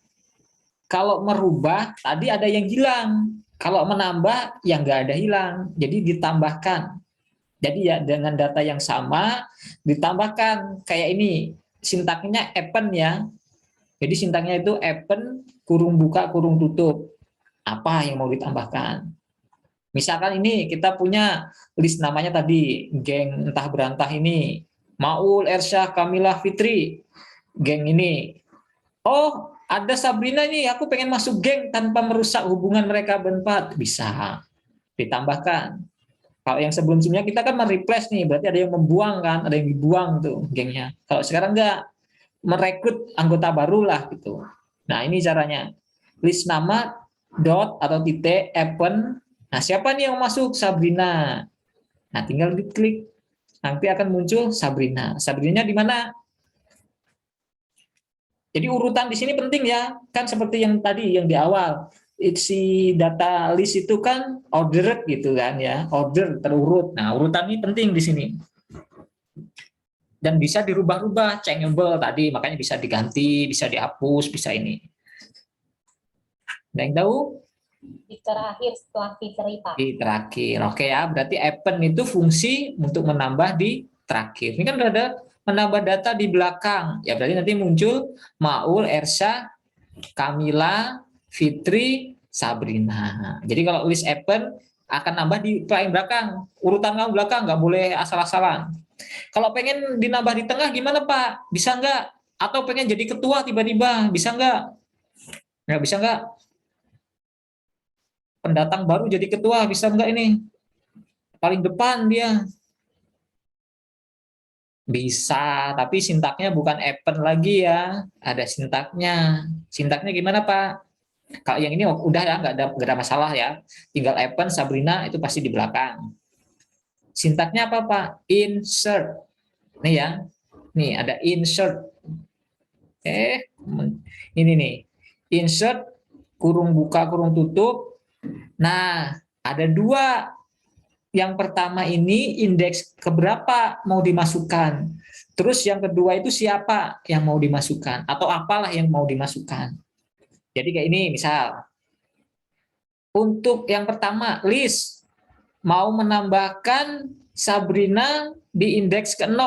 Kalau merubah, tadi ada yang hilang. Kalau menambah, yang nggak ada hilang. Jadi ditambahkan. Jadi ya dengan data yang sama, ditambahkan. Kayak ini, sintaknya append ya. Jadi sintaknya itu append, kurung buka, kurung tutup. Apa yang mau ditambahkan? Misalkan ini kita punya list namanya tadi, geng entah berantah ini, Maul, Ersyah, Kamilah, Fitri, geng ini. Oh, ada Sabrina nih, aku pengen masuk geng tanpa merusak hubungan mereka berempat. Bisa ditambahkan. Kalau yang sebelum-sebelumnya kita kan mereplace nih, berarti ada yang membuang kan, ada yang dibuang tuh gengnya. Kalau sekarang enggak, merekrut anggota baru lah gitu. Nah, ini caranya. List nama, dot atau titik, append. Nah, siapa nih yang masuk? Sabrina. Nah, tinggal diklik. Nanti akan muncul Sabrina. Sabrina di mana? Jadi urutan di sini penting ya. Kan seperti yang tadi, yang di awal. Si data list itu kan ordered gitu kan ya. Order, terurut. Nah, urutan ini penting di sini. Dan bisa dirubah-rubah, changeable tadi. Makanya bisa diganti, bisa dihapus, bisa ini. Ada yang tahu? Di terakhir setelah Fitri, Pak. Di terakhir. Oke ya, berarti append itu fungsi untuk menambah di terakhir. Ini kan udah ada menambah data di belakang. Ya berarti nanti muncul Maul, Ersyah, Kamila, Fitri, Sabrina. Jadi kalau list append akan nambah di paling belakang. Urutan kamu belakang, nggak boleh asal-asalan. Kalau pengen dinambah di tengah gimana Pak? Bisa nggak? Atau pengen jadi ketua tiba-tiba? Bisa nggak? Nggak bisa nggak? Pendatang baru jadi ketua, bisa nggak ini? Paling depan dia. Bisa, tapi sintaknya bukan append lagi ya. Ada sintaknya. Sintaknya gimana Pak? Kalau yang ini udah ya, nggak ada masalah ya. Tinggal append, Sabrina itu pasti di belakang. Sintaknya apa Pak? Insert. Nih ya. Nih ada insert. Ini nih. Insert, kurung buka, kurung tutup. Nah, ada dua. Yang pertama ini indeks keberapa mau dimasukkan. Terus yang kedua itu siapa yang mau dimasukkan. Atau apalah yang mau dimasukkan. Jadi kayak ini misal. Untuk yang pertama, list. Mau menambahkan Sabrina di indeks ke-0.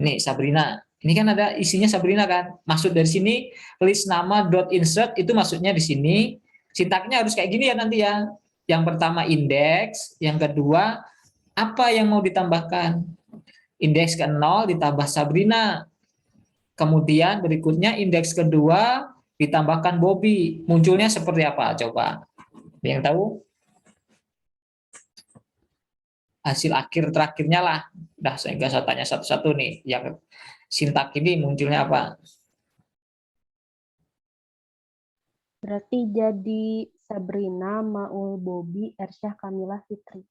Nih, Sabrina. Ini kan ada isinya Sabrina kan. Maksud dari sini, list nama dot insert itu maksudnya di sini. Sintaknya harus kayak gini ya nanti ya. Yang pertama indeks, yang kedua apa yang mau ditambahkan. Indeks ke-0 ditambah Sabrina. Kemudian berikutnya indeks kedua ditambahkan Bobby. Munculnya seperti apa? Coba. Ada yang tahu? Hasil akhir terakhirnya lah. Dah, sehingga saya tanya satu-satu nih. Yang sintak ini munculnya apa? Berarti jadi Sabrina, Maul, Bobby, Ersyah, Kamila, Fitri.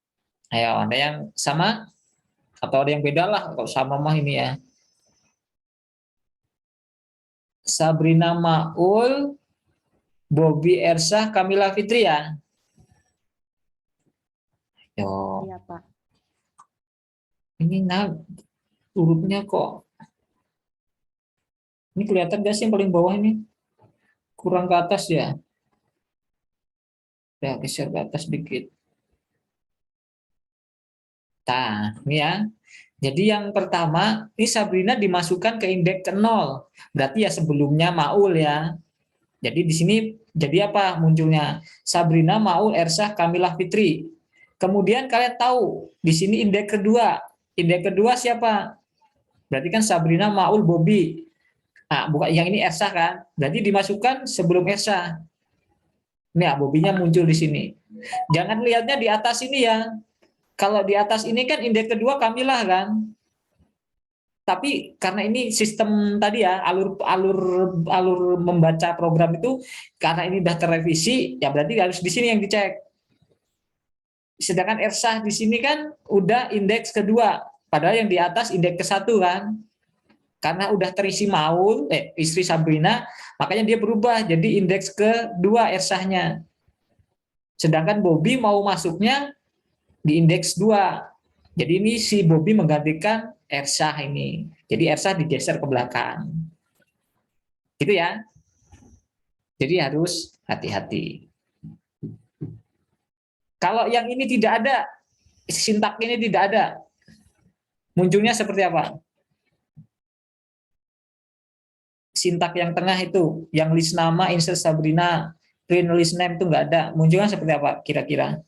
Ayo, ada yang sama? Atau ada yang beda lah? Kalau sama mah ini ya. Sabrina, Maul, Bobby, Ersyah, Kamila, Fitri ya? Yo. Iya, Pak. Ini urutnya kok. Ini kelihatan gak sih yang paling bawah ini? Kurang ke atas ya. Ya, geser ke atas dikit. Nah, ini ya. Jadi yang pertama, ini Sabrina dimasukkan ke indeks ke-0. Berarti ya sebelumnya Maul ya. Jadi di sini jadi apa munculnya? Sabrina, Maul, Ersyah, Kamilah, Fitri. Kemudian kalian tahu, di sini indeks kedua. Indeks kedua siapa? Berarti kan Sabrina, Maul, Bobby. Nah, bukan yang ini Ersyah kan? Berarti dimasukkan sebelum Ersyah. Nah, Bobby-nya muncul di sini. Jangan lihatnya di atas ini ya. Kalau di atas ini kan indeks kedua Kamilah kan. Tapi karena ini sistem tadi ya, alur membaca program itu karena ini sudah terrevisi, ya berarti harus di sini yang dicek. Sedangkan Ersyah di sini kan udah indeks kedua, padahal yang di atas indeks ke-1 kan. Karena udah terisi Maul, istri Sabrina, makanya dia berubah jadi indeks kedua Ersahnya. Sedangkan Bobby mau masuknya di indeks 2. Jadi ini si Bobby menggantikan Ersah ini. Jadi Ersah digeser ke belakang. Gitu ya. Jadi harus hati-hati. Kalau yang ini tidak ada, sintak ini tidak ada, munculnya seperti apa? Sintak yang tengah itu, yang list nama, insert Sabrina, print list name itu nggak ada, munculnya seperti apa kira-kira?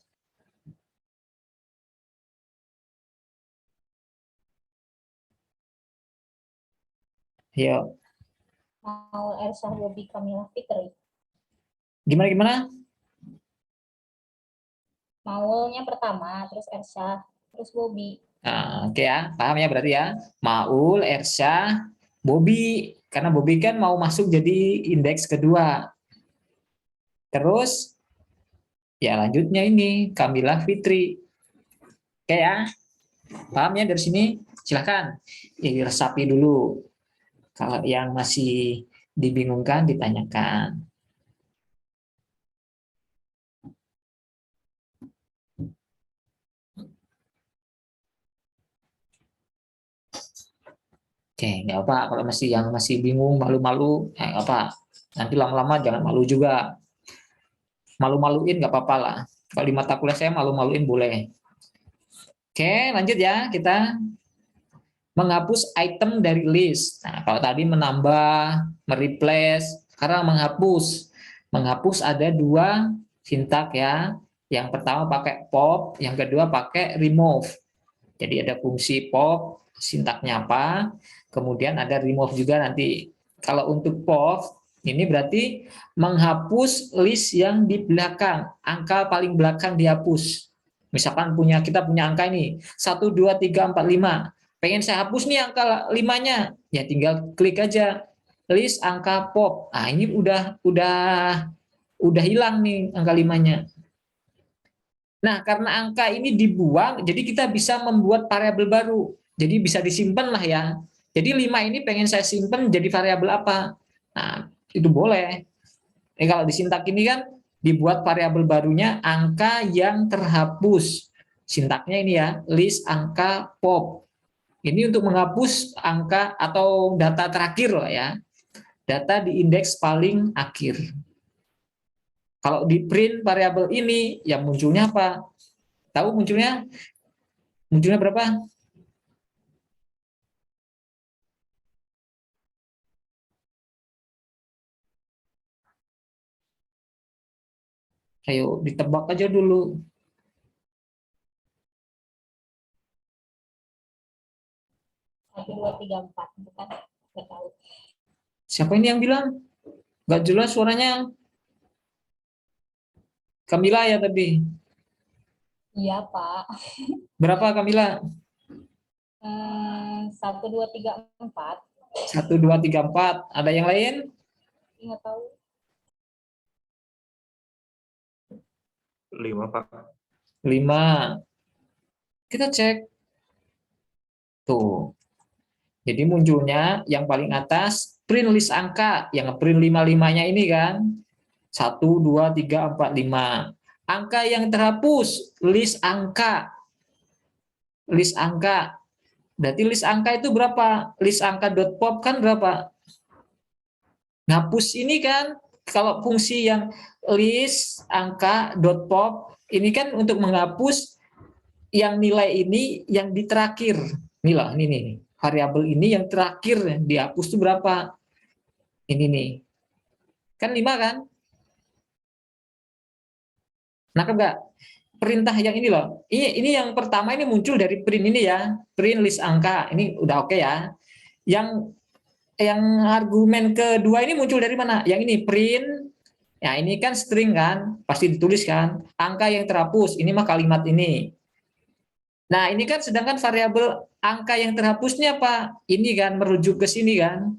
Yo, Maul, Ersah, Bobby, Kamila, Fitri. gimana? Maulnya pertama, terus Ersah, terus Bobby. Nah, oke ya, paham ya berarti ya. Maul, Ersah, Bobby, karena Bobby kan mau masuk jadi indeks kedua. Terus ya lanjutnya ini Kamila, Fitri. Oke ya, paham ya dari sini? Silahkan diresapi dulu. Kalau yang masih dibingungkan ditanyakan. Oke, nggak apa. Kalau yang masih bingung, malu-malu, nggak apa. Nanti lama-lama jangan malu juga. Malu-maluin nggak apa-apa lah. Kalau di mata kuliah saya malu-maluin boleh. Oke, lanjut ya. Kita menghapus item dari list. Nah, kalau tadi menambah, mereplace, sekarang menghapus. Menghapus ada 2 sintak ya. Yang pertama pakai pop, yang kedua pakai remove. Jadi ada fungsi pop, sintaknya apa, kemudian ada remove juga nanti. Kalau untuk pop, ini berarti menghapus list yang di belakang, angka paling belakang dihapus. Misalkan kita punya angka ini, 1, 2, 3, 4, 5. Pengen saya hapus nih angka 5-nya, ya tinggal klik aja list angka pop. Nah, ini udah hilang nih angka 5-nya. Nah, karena angka ini dibuang, jadi kita bisa membuat variabel baru. Jadi bisa disimpan lah ya. Jadi 5 ini pengen saya simpan jadi variabel apa? Nah, itu boleh. Kalau di sintak ini kan dibuat variabel barunya angka yang terhapus. Sintaknya ini ya, list angka pop. Ini untuk menghapus angka atau data terakhir lah ya. Data di indeks paling akhir. Kalau di print variabel ini, ya munculnya apa? Tahu munculnya? Munculnya berapa? Ayo ditebak aja dulu. Satu, dua, tiga, empat. Bukan? Nggak tahu. Siapa ini yang bilang? Nggak jelas suaranya. Kamila ya tadi. Iya, Pak. Berapa Kamila? 1, 2, 3, 4. 1, 2, 3, 4. Ada yang lain? Nggak tahu. 5, Pak. 5. Kita cek. Tuh. Jadi munculnya yang paling atas print list angka. Yang print 5-5-nya ini kan. 1, 2, 3, 4, 5. Angka yang terhapus, list angka. List angka. Berarti list angka itu berapa? List angka .pop kan berapa? Ngapus ini kan, kalau fungsi yang list angka .pop, ini kan untuk menghapus yang nilai ini yang di terakhir. Ini loh, ini nih. Variabel ini yang terakhir dihapus itu berapa? Ini nih. Kan 5 kan? Nangkep nggak? Perintah yang ini loh. Ini yang pertama ini muncul dari print ini ya. Print list angka. Ini udah oke ya. Yang argumen kedua ini muncul dari mana? Yang ini print. Ya ini kan string kan. Pasti ditulis kan. Angka yang terhapus. Ini mah kalimat ini. Nah ini kan sedangkan variabel angka yang terhapusnya apa? Ini kan merujuk ke sini kan.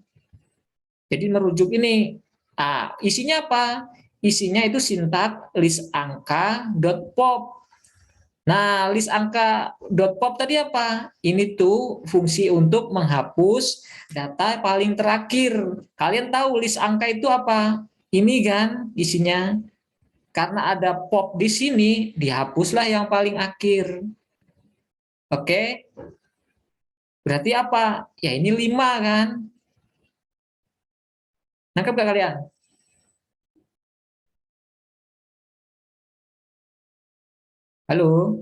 Jadi merujuk ini. Nah, isinya apa? Isinya itu sintak list angka .pop. Nah, list angka .pop tadi apa? Ini tuh fungsi untuk menghapus data paling terakhir. Kalian tahu list angka itu apa? Ini kan isinya. Karena ada pop di sini, dihapuslah yang paling akhir. Oke? Berarti apa? Ya ini 5 kan? Nangkep gak kalian? Halo?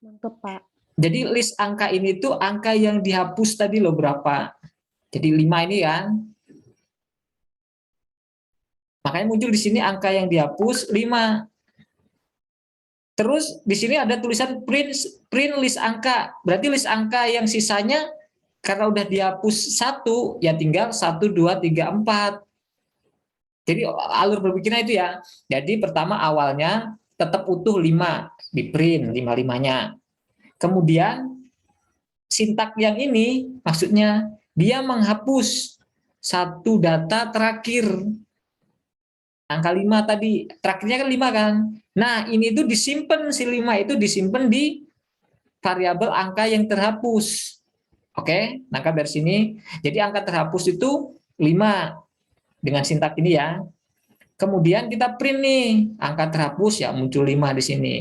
Mantap, Pak. Jadi list angka ini tuh angka yang dihapus tadi loh berapa. Jadi 5 ini kan. Makanya muncul di sini angka yang dihapus 5. Terus di sini ada tulisan print list angka. Berarti list angka yang sisanya karena udah dihapus 1, ya tinggal 1, 2, 3, 4. Jadi alur berpikirnya itu ya. Jadi pertama awalnya tetap utuh 5, di print 5-5-nya. Kemudian sintak yang ini maksudnya dia menghapus satu data terakhir. Angka 5 tadi, terakhirnya kan 5 kan. Nah, ini tuh disimpan, si 5 itu disimpan di variabel angka yang terhapus. Oke, nangkap dari sini. Jadi angka terhapus itu 5 dengan sintak ini ya. Kemudian kita print nih, angka terhapus ya muncul 5 di sini.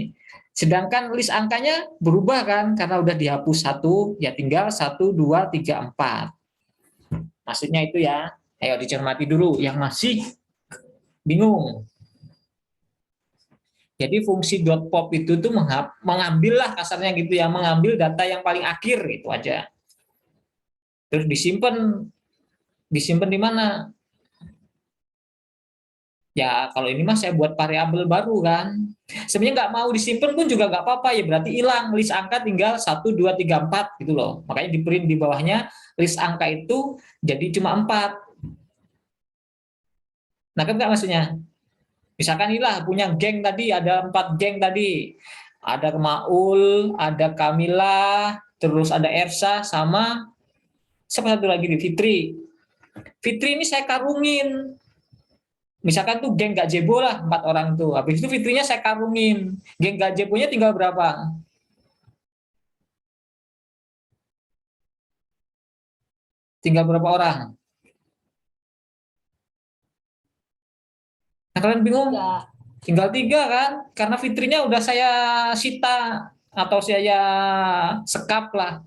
Sedangkan list angkanya berubah kan, karena udah dihapus 1, ya tinggal 1, 2, 3, 4. Maksudnya itu ya. Ayo dicermati dulu yang masih bingung. Jadi fungsi .pop itu tuh mengambil lah kasarnya gitu ya, mengambil data yang paling akhir itu aja. Terus disimpan di mana? Ya kalau ini mah saya buat variabel baru kan. Sebenarnya nggak mau disimpan pun juga nggak apa-apa ya, berarti hilang list angka tinggal 1, 2, 3, 4 gitu loh. Makanya di print di bawahnya list angka itu jadi cuma 4. Nah kan nggak maksudnya? Misalkan inilah punya geng tadi, ada 4 geng tadi. Ada Maul, ada Kamila, terus ada Ersa, sama siapa satu lagi nih, Fitri. Fitri ini saya karungin. Misalkan tuh geng gazebo lah, 4 orang tuh. Habis itu Fitrinya saya karungin. Geng gazebonya tinggal berapa? Tinggal berapa orang? Nah kalian bingung? Enggak. Tinggal 3 kan? Karena Fitrinya udah saya sita atau saya sekap lah.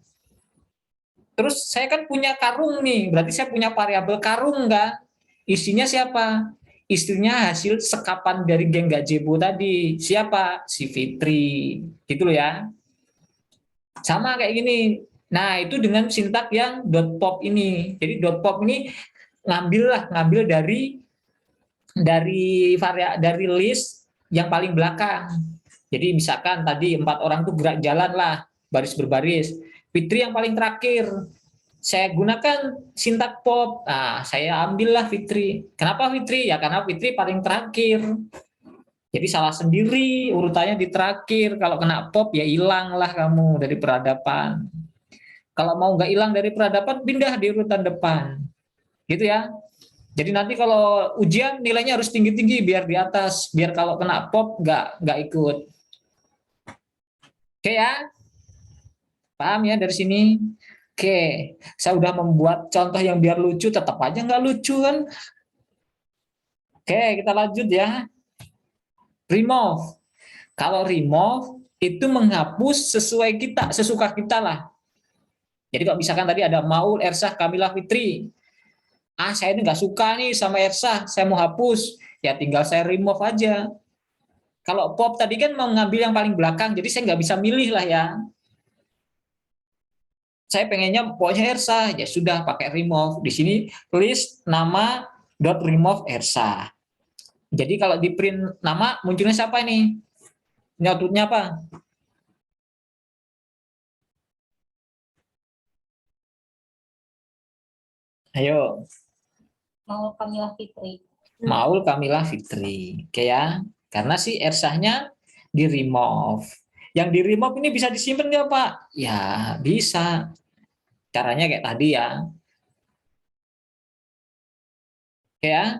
Terus saya kan punya karung nih, berarti saya punya variabel karung kan? Isinya siapa? Istrinya hasil sekapan dari geng gazebo tadi. Siapa? Si Fitri. Gitu loh ya. Sama kayak gini. Nah, itu dengan sintak yang .pop ini. Jadi .pop ini ngambil dari list yang paling belakang. Jadi misalkan tadi 4 orang tuh gerak jalan lah, baris berbaris. Fitri yang paling terakhir. Saya gunakan sintak pop. Nah, saya ambillah Fitri. Kenapa Fitri? Ya karena Fitri paling terakhir. Jadi salah sendiri urutannya di terakhir. Kalau kena pop ya hilanglah kamu dari peradaban. Kalau mau nggak hilang dari peradaban, pindah di urutan depan. Gitu ya. Jadi nanti kalau ujian nilainya harus tinggi-tinggi biar di atas. Biar kalau kena pop nggak ikut. Oke ya? Paham ya dari sini? Oke, saya udah membuat contoh yang biar lucu, tetap aja nggak lucu kan? Oke, kita lanjut ya. Remove. Kalau remove itu menghapus sesuai kita, sesuka kita lah. Jadi kalau misalkan tadi ada Maul, Ersah, Kamila, Fitri. Saya ini nggak suka nih sama Ersah, saya mau hapus. Ya tinggal saya remove aja. Kalau pop tadi kan mau ngambil yang paling belakang, jadi saya nggak bisa milih lah ya. Saya pengennya pokoknya Ersah, ya sudah pakai remove. Di sini list nama dot remove Ersah. Jadi kalau di print nama munculnya siapa ini? Nyatutnya apa? Ayo. Mau Kamila Fitri. Maul Kamila Fitri. Oke ya. Karena si Ersahnya di remove. Yang di remove ini bisa disimpan nggak Pak? Ya bisa. Caranya kayak tadi ya. Oke ya.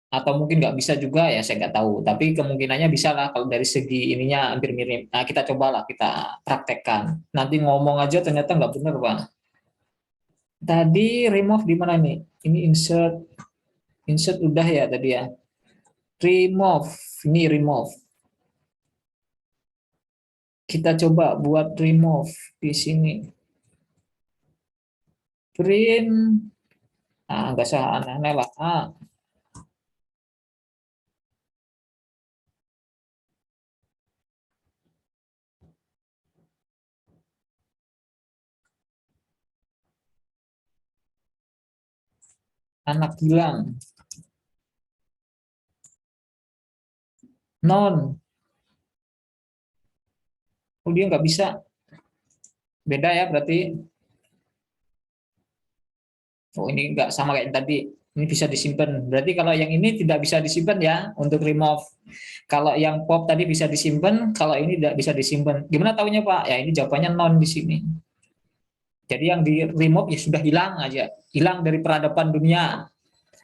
atau mungkin nggak bisa juga ya saya nggak tahu. Tapi kemungkinannya bisa lah kalau dari segi ininya hampir mirip. Nah, kita cobalah kita praktekkan. Nanti ngomong aja ternyata nggak benar, Pak. Tadi remove di mana nih? Ini insert, insert udah ya tadi ya. Remove, ini remove. Kita coba buat remove di sini. Print, nggak usah aneh-aneh lah. Anak hilang. Non. Oh, dia nggak bisa. Beda ya berarti. Oh, ini nggak sama kayak yang tadi. Ini bisa disimpan. Berarti kalau yang ini tidak bisa disimpan ya untuk remove. Kalau yang pop tadi bisa disimpan, kalau ini tidak bisa disimpan. Gimana tahunya, Pak? Ya ini jawabannya non di sini. Jadi yang di remove ya sudah hilang aja. Hilang dari peradaban dunia.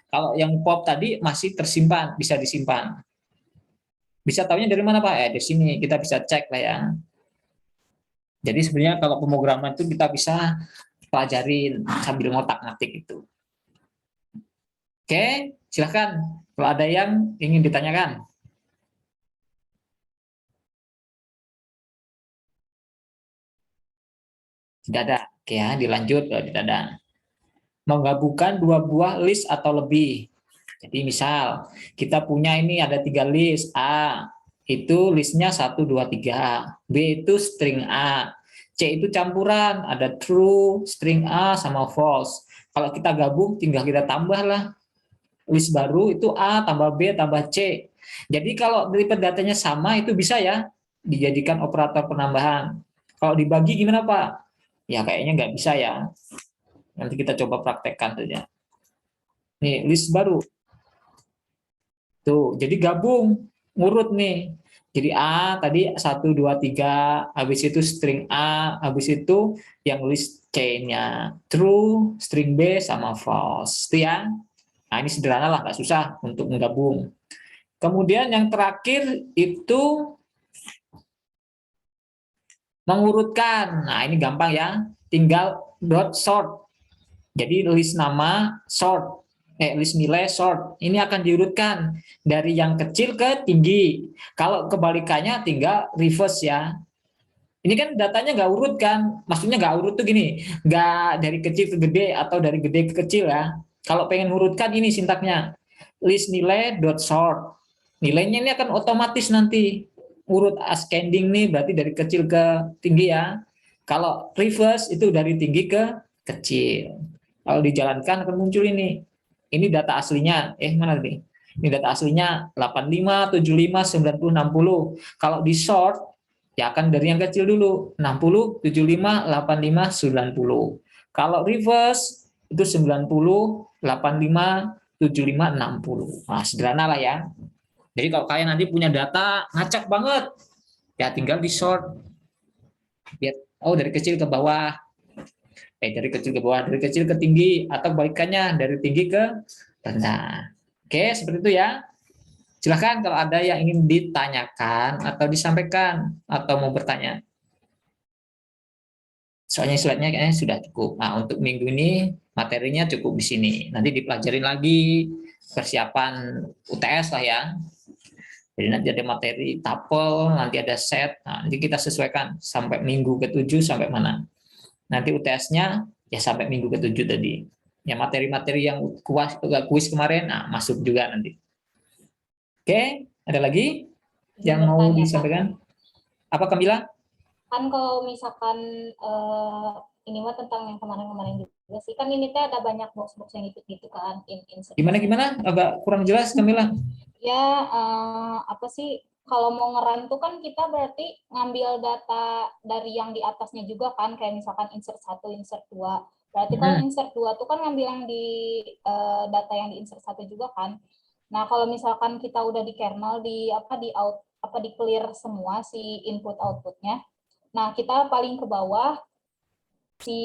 Kalau yang pop tadi masih tersimpan, bisa disimpan. Bisa tahunya dari mana, Pak? Di sini kita bisa cek lah ya. Jadi sebenarnya kalau pemrograman itu kita bisa pelajarin sambil ngotak-ngatik itu. Oke, silahkan. Kalau ada yang ingin ditanyakan. Tidak ada. Oke ya, dilanjut. Tidak ada. Menggabungkan dua buah list atau lebih. Jadi misal kita punya ini ada 3 list. A itu listnya 1, 2, 3. B itu string A. C itu campuran, ada true, string A sama false. Kalau kita gabung tinggal kita tambah lah. List baru itu A tambah B tambah C. Jadi kalau delivery datanya sama itu bisa ya dijadikan operator penambahan. Kalau dibagi gimana, Pak? Ya kayaknya nggak bisa ya. Nanti kita coba praktekkan saja. Nih, list baru. Tuh, jadi gabung, ngurut nih. Jadi A tadi 1, 2, 3, habis itu string A, habis itu yang list C-nya true, string B sama false. Itu ya. Nah, ini sederhana lah, nggak susah untuk menggabung. Kemudian yang terakhir itu mengurutkan. Nah, ini gampang ya. Tinggal dot sort. Jadi list nama sort, list nilai sort. Ini akan diurutkan dari yang kecil ke tinggi. Kalau kebalikannya tinggal reverse ya. Ini kan datanya nggak urut kan? Maksudnya nggak urut tuh gini, nggak dari kecil ke gede atau dari gede ke kecil ya. Kalau pengen urutkan ini sintaknya, list nilai dot sort. Nilainya ini akan otomatis nanti urut ascending nih, berarti dari kecil ke tinggi ya. Kalau reverse itu dari tinggi ke kecil. Kalau dijalankan akan muncul ini. Ini data aslinya. Mana nih? Ini data aslinya 85, 75, 90, 60. Kalau di sort ya akan dari yang kecil dulu. 60, 75, 85, 90. Kalau reverse itu 90, 85, 75, 60. Nah, sederhana lah ya. Jadi kalau kalian nanti punya data ngacak banget, ya tinggal di sort. Biar dari kecil ke bawah. Dari kecil ke bawah, dari kecil ke tinggi, atau balikannya dari tinggi ke rendah. Oke, seperti itu ya. Silahkan kalau ada yang ingin ditanyakan atau disampaikan atau mau bertanya. Soalnya slide-nya kayaknya sudah cukup. Nah, untuk minggu ini materinya cukup di sini. Nanti dipelajarin lagi persiapan UTS lah ya. Jadi nanti ada materi tapel, nanti ada set. Nah, nanti kita sesuaikan sampai minggu ke-7 sampai mana. Nanti UTS-nya ya sampai minggu ke-7 tadi. Ya materi-materi yang kuis kemarin, masuk juga nanti. Oke, ada lagi yang mau disampaikan? Apa, Kamila? Kan kalau misalkan ini mah tentang yang kemarin-kemarin juga sih, kan ini ada banyak box-box yang gitu kan. Gimana? Agak kurang jelas, Kamila. Ya, apa sih, kalau mau ngeran tuh kan kita berarti ngambil data dari yang di atasnya juga kan, kayak misalkan insert 1, insert 2. Berarti kalau insert 2 tuh kan ngambil yang di data yang di insert 1 juga kan. Nah, kalau misalkan kita udah di kernel, di clear semua si input outputnya. Nah, kita paling ke bawah si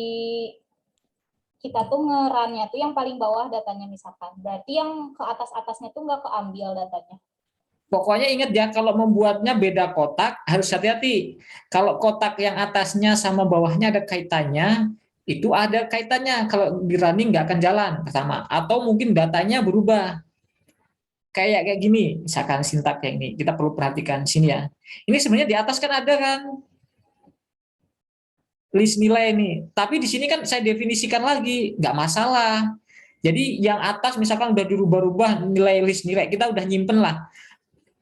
kita tuh ngerannya tuh yang paling bawah datanya misalkan. Berarti yang ke atas-atasnya tuh nggak keambil datanya. Pokoknya ingat ya, kalau membuatnya beda kotak harus hati-hati. Kalau kotak yang atasnya sama bawahnya ada kaitannya, itu ada kaitannya. Kalau di running nggak akan jalan pertama. Atau mungkin datanya berubah. Kayak gini, misalkan sintak kayak ini. Kita perlu perhatikan sini ya. Ini sebenarnya di atas kan ada kan list nilai ini. Tapi di sini kan saya definisikan lagi, nggak masalah. Jadi yang atas misalkan udah dirubah-rubah nilai list nilai, kita udah nyimpen lah.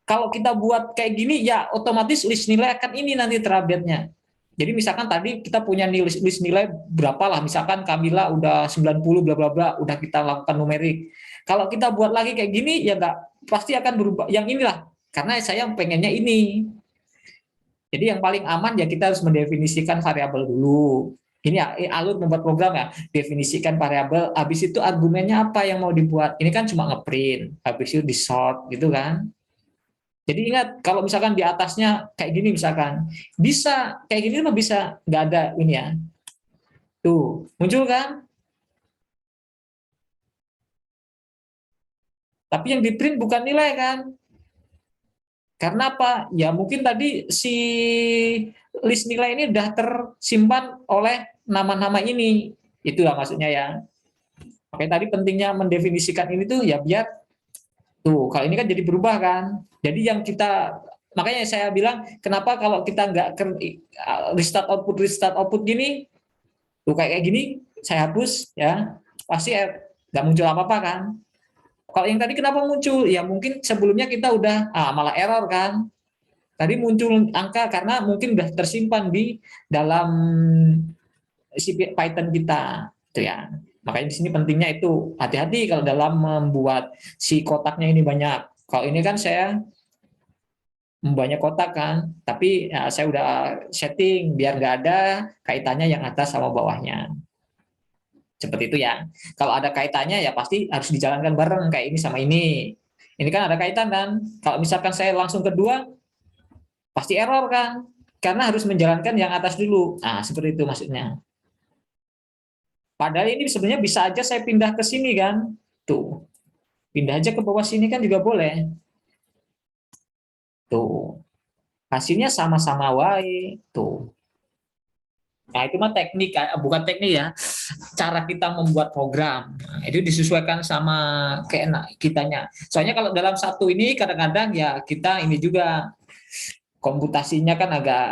Kalau kita buat kayak gini, ya otomatis list nilai akan ini nanti terupdate-nya. Jadi misalkan tadi kita punya list nilai berapa lah, misalkan Kamila udah 90 bla bla bla, udah kita lakukan numerik. Kalau kita buat lagi kayak gini, ya nggak pasti akan berubah. Yang inilah, karena saya pengennya ini. Jadi yang paling aman ya kita harus mendefinisikan variabel dulu. Ini ya, alur membuat program ya, definisikan variabel, habis itu argumennya apa yang mau dibuat. Ini kan cuma ngeprint, habis itu di sort gitu kan. Jadi ingat, kalau misalkan di atasnya kayak gini misalkan, bisa, kayak gini mah bisa, nggak ada ini ya. Tuh, muncul kan? Tapi yang di print bukan nilai kan? Karena apa? Ya mungkin tadi si list nilai ini udah tersimpan oleh nama-nama ini. Itulah maksudnya ya. Oke, tadi pentingnya mendefinisikan ini tuh ya biar tuh, kalau ini kan jadi berubah kan. Jadi yang kita, makanya saya bilang kenapa kalau kita nggak restart output gini, tuh kayak gini, saya hapus ya, pasti nggak muncul apa-apa kan. Kalau yang tadi kenapa muncul? Ya mungkin sebelumnya kita udah malah error kan. Tadi muncul angka karena mungkin udah tersimpan di dalam si Python kita, itu ya. Makanya di sini pentingnya itu hati-hati kalau dalam membuat si kotaknya ini banyak. Kalau ini kan saya banyak kotak kan, tapi ya, saya udah setting biar nggak ada kaitannya yang atas sama bawahnya. Seperti itu ya. Kalau ada kaitannya ya pasti harus dijalankan bareng kayak ini sama ini. Ini kan ada kaitan kan. Kalau misalkan saya langsung kedua, pasti error kan. Karena harus menjalankan yang atas dulu. Nah, seperti itu maksudnya. Padahal ini sebenarnya bisa aja saya pindah ke sini kan. Tuh. Pindah aja ke bawah sini kan juga boleh. Tuh. Hasilnya sama-sama wae. Tuh. Nah, itu mah teknik, bukan teknik ya. Cara kita membuat program. Nah, itu disesuaikan sama keenak kitanya. Soalnya kalau dalam satu ini kadang-kadang ya kita ini juga komputasinya kan agak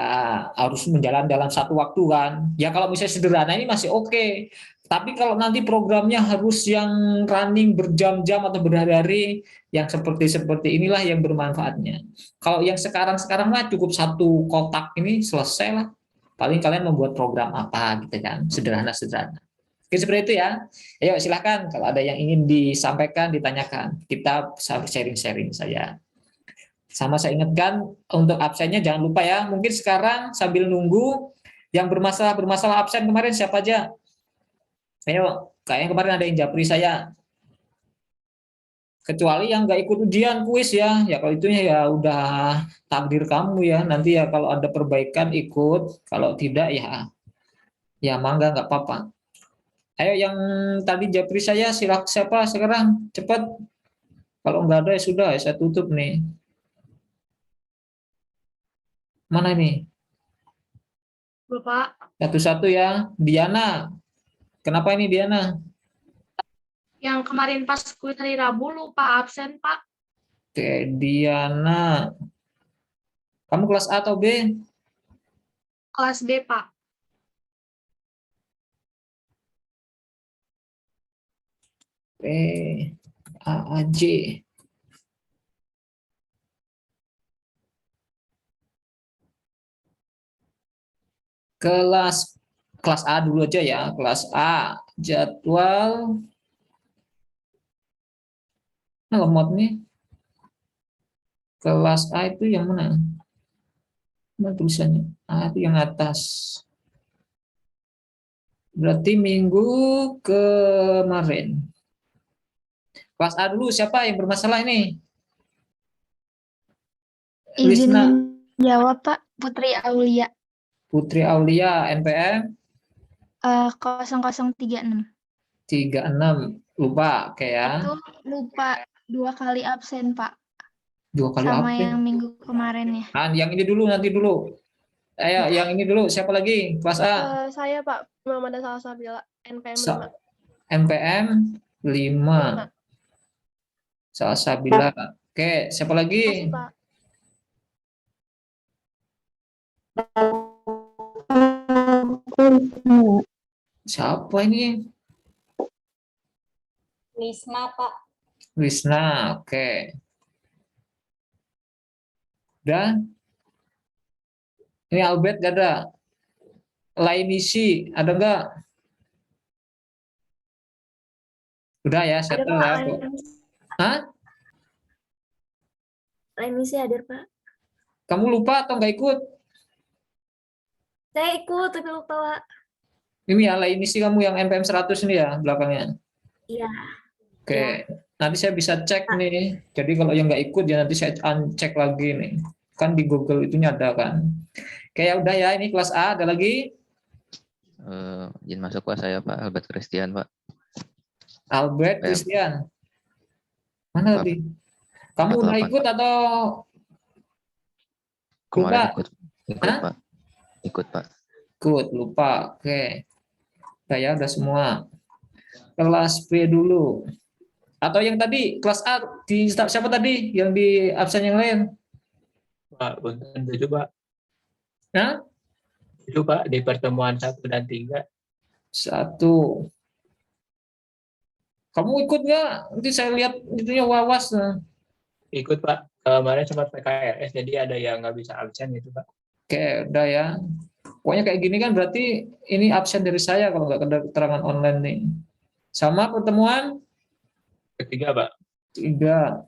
harus menjalan dalam satu waktu kan. Ya kalau misalnya sederhana ini masih oke. Tapi kalau nanti programnya harus yang running berjam-jam atau berhari-hari, yang seperti inilah yang bermanfaatnya. Kalau yang sekarang mah cukup satu kotak ini selesai lah. Paling kalian membuat program apa gitu kan, sederhana-sederhana. Oke, seperti itu ya. Ayo silahkan kalau ada yang ingin disampaikan, ditanyakan. Kita sharing-sharing saja. Sama saya ingatkan untuk absennya jangan lupa ya. Mungkin sekarang sambil nunggu yang bermasalah absen kemarin siapa aja? Ayo, kayaknya kemarin ada yang japri saya. Kecuali yang nggak ikut ujian kuis ya. Ya kalau itu ya udah takdir kamu ya. Nanti ya kalau ada perbaikan ikut, kalau tidak ya mangga nggak apa-apa. Ayo yang tadi japri saya siapa sekarang cepat. Kalau nggak ada ya sudah ya saya tutup nih. Mana ini? Bapak, Satu-satu ya. Diana. Kenapa ini Diana? yang kemarin pas kuis hari Rabu lupa absen, Pak. Oke, Diana. Kamu kelas A atau B? Kelas B, Pak. AAJ. Kelas A dulu aja ya, kelas A. Jadwal lemot nih. Kelas A itu yang mana? Mana tulisannya? A itu yang atas. Berarti minggu kemarin. Kelas A dulu, siapa yang bermasalah ini? Izin Lisna. jawab, Pak. Putri Aulia. Putri Aulia, NPM 0036. 36. Lupa, oke ya. Itu lupa 2 kali absen, Pak. 2 kali Sama absen. yang minggu kemarin ya. Yang ini dulu, nanti dulu. Ayo, yang ini dulu. Siapa lagi? Kelas A. Saya Pak, Muhammad Salsabila, NPM Sa- 5. NPM 5. Salsabila. Oke, siapa lagi? Makasih Pak. Siapa ini? Lisna, Pak. Wisna, oke. Udah? Ini Albert gak ada? Lainisi, ada nggak? Udah ya, settle ya. Hah? Lainisi hadir, Pak. Kamu lupa atau nggak ikut? Saya ikut, tapi lupa, Pak. Ini ya, Lainisi kamu yang NPM 100 ini ya, belakangnya. Iya. Oke, nanti saya bisa cek nih. Jadi kalau yang nggak ikut ya nanti saya cek lagi nih. Kan di Google itunya ada kan. Oke, ya udah ya, ini kelas A, ada lagi? Izin masuk Pak, saya Pak Albert Christian Pak. Albert Christian. Mana tadi? Kamu udah ikut atau Kemarin lupa? ikut Pak. Ikut Pak. Ikut, lupa. Oke. Udah ya, udah semua. Kelas B dulu. Atau yang tadi kelas A di siapa tadi yang di absen yang lain? Pak, bukan 7 Pak. Hah? 7 Pak, di pertemuan 1 dan 3. 1. Kamu ikut nggak? Nanti saya lihat itunya Wawas. Ikut Pak. Kemarin sempat PKRS, jadi ada yang nggak bisa absen gitu Pak. Oke, udah ya. Pokoknya kayak gini kan berarti ini absen dari saya kalau nggak ada keterangan online nih. Sama pertemuan? Ketiga Pak. 3.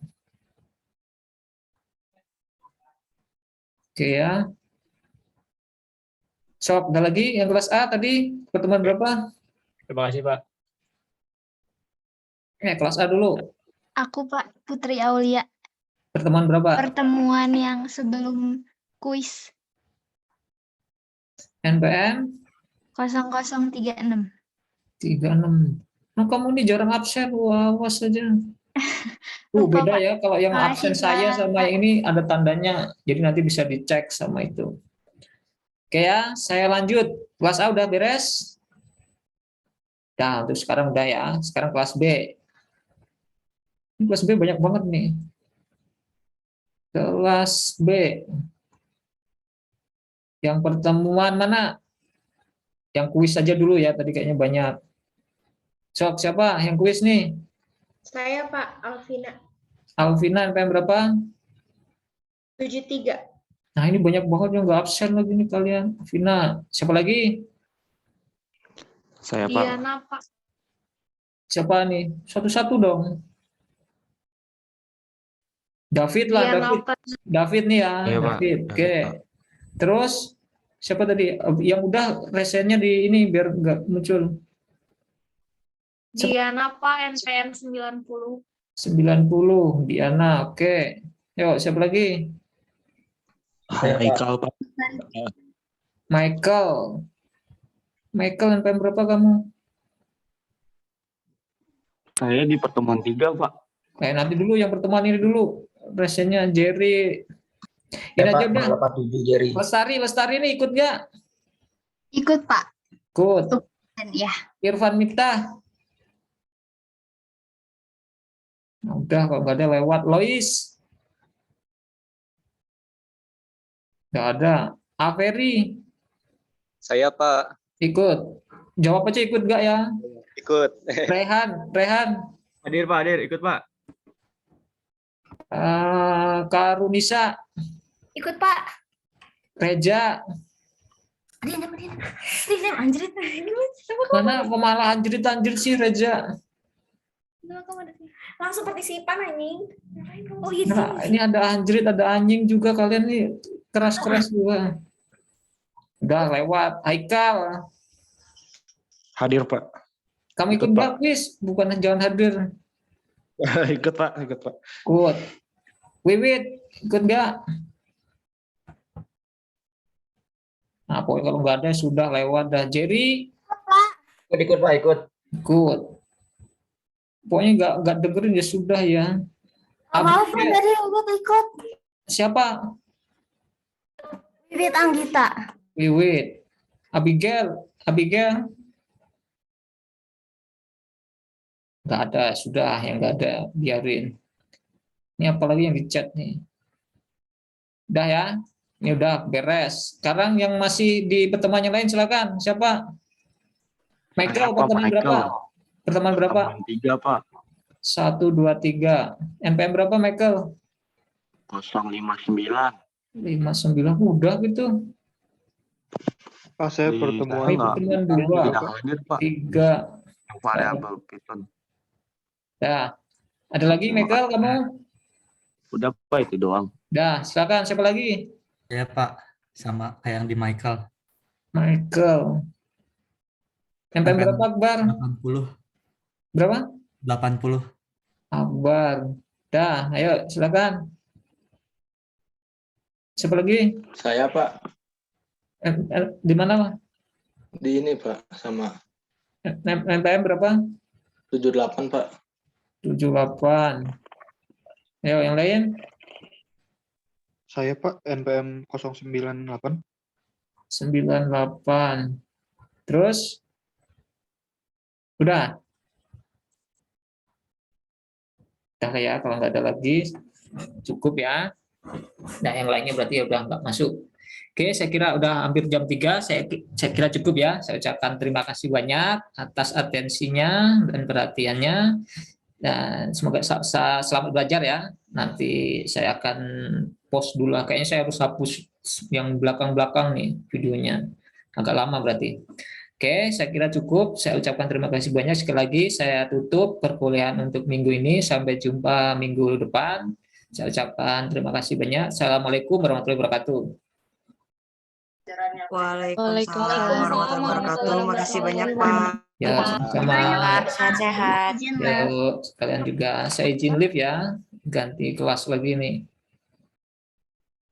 Oke ya. Sok, ada lagi yang kelas A tadi pertemuan berapa? Terima kasih Pak. Kelas A dulu. Aku Pak, Putri Aulia. Pertemuan berapa? Pertemuan yang sebelum kuis NPM 0036. 36. Nah, kamu ini jarang absen, Wawas saja. Lupa, Beda Pak. ya, kalau yang Makasih, absen saya Pak. sama yang ini ada tandanya, jadi nanti bisa dicek sama itu. Oke ya, saya lanjut. Kelas A udah beres? Nah, untuk sekarang udah ya. Sekarang kelas B. Ini kelas B banyak banget nih. Kelas B. Yang pertemuan mana? Yang kuis saja dulu ya, tadi kayaknya banyak. Sok, siapa yang kuis nih? Saya Pak, Alvina. Alvina, NPM berapa? 73. Nah, ini banyak banget yang nggak absen lagi nih kalian. Alvina, siapa lagi? Saya Pak. Diana Pak. Siapa nih? Satu-satu dong. David lah, Diana David. Pak. David nih ya, Iya, Pak. David. Oke. David, Pak. Terus siapa tadi? Yang udah resennya di ini biar nggak muncul. Diana Pak, NPM 90. 90, Diana. Oke. Yuk, siapa lagi? Haikal Pak. Michael. Michael, NPM berapa kamu? Saya di pertemuan 3 Pak. Nanti dulu yang pertemuan ini dulu. Resennya Jerry. Ini aja udah. 87 Jerry. Lestari ini ikut nggak? Ikut Pak. Ikut. Dan ya. Irfan Miftah. Nah, udah kalau nggak ada lewat. Lois. Nggak ada. Averi. Saya Pak. Ikut. Jawab aja ikut nggak ya? Ikut. Rehan. Hadir Pak, hadir. Ikut Pak. Karunisa. Ikut, Pak. Reja. Diam, anjrit. Mana malah anjrit sih Reja? Langsung partisipan anjing. Oh iya. Nah, ini ada anjrit, ada anjing juga, kalian nih keras-keras juga. Udah lewat. Haikal. Hadir Pak. Kamu ikut Ikut, Pak. Bakis, bukan jangan hadir. Ikut Pak. Ikut. Wiwit, ikut nggak? Nah, pokoknya kalau nggak ada sudah lewat dah. Jerry. Ikut Pak, ikut. Ikut. Pokoknya nggak dengerin ya sudah ya. Maaf, Pak, Abigail, tadi aku ikut. siapa? Wiwit Anggita. Wiwit. Abigail. Nggak ada, sudah yang nggak ada, biarin. Ini apalagi yang di chat nih. Udah ya, ini udah beres. Sekarang yang masih di pertemuan yang lain silakan. Siapa? Michael, pertemuan berapa? Pertemuan berapa? 3, Pak. 1, 2, 3. NPM berapa, Michael? 059. 59, udah gitu. Pak, saya pertemuan Pertemuan 2, Tidak hadir, Pak. 3. Yang variabel Python. Dah. Ada lagi, Michael, kamu? Udah, Pak, itu doang. Dah, silakan. Siapa lagi? Ya Pak, sama kayak yang di Michael. Michael. NPM berapa, Akbar? 80. Berapa? 80. Akbar. Dah, ayo silakan. Siapa lagi? Saya, Pak. Di mana, Pak? Di ini, Pak, sama NPM berapa? 78, Pak. 78. Ayo, yang lain? saya Pak, NPM 098. 98. Terus? Udah? Udah ya, kalau nggak ada lagi, cukup ya. Nah, yang lainnya berarti udah nggak masuk. Oke, saya kira udah hampir jam 3. Saya kira cukup ya. Saya ucapkan terima kasih banyak atas atensinya dan perhatiannya. Dan semoga selamat belajar ya. Nanti saya akan post dulu. Kayaknya saya harus hapus yang belakang-belakang nih videonya. Agak lama berarti. Oke, saya kira cukup. Saya ucapkan terima kasih banyak. Sekali lagi saya tutup perkuliahan untuk minggu ini. Sampai jumpa minggu depan. Saya ucapkan terima kasih banyak. Assalamualaikum warahmatullahi wabarakatuh. Waalaikumsalam warahmatullahi wabarakatuh. Makasih banyak, Pak. Ya, sama. Sehat-sehat. Ya, sekalian juga saya izin live ya. Ganti kelas lagi nih.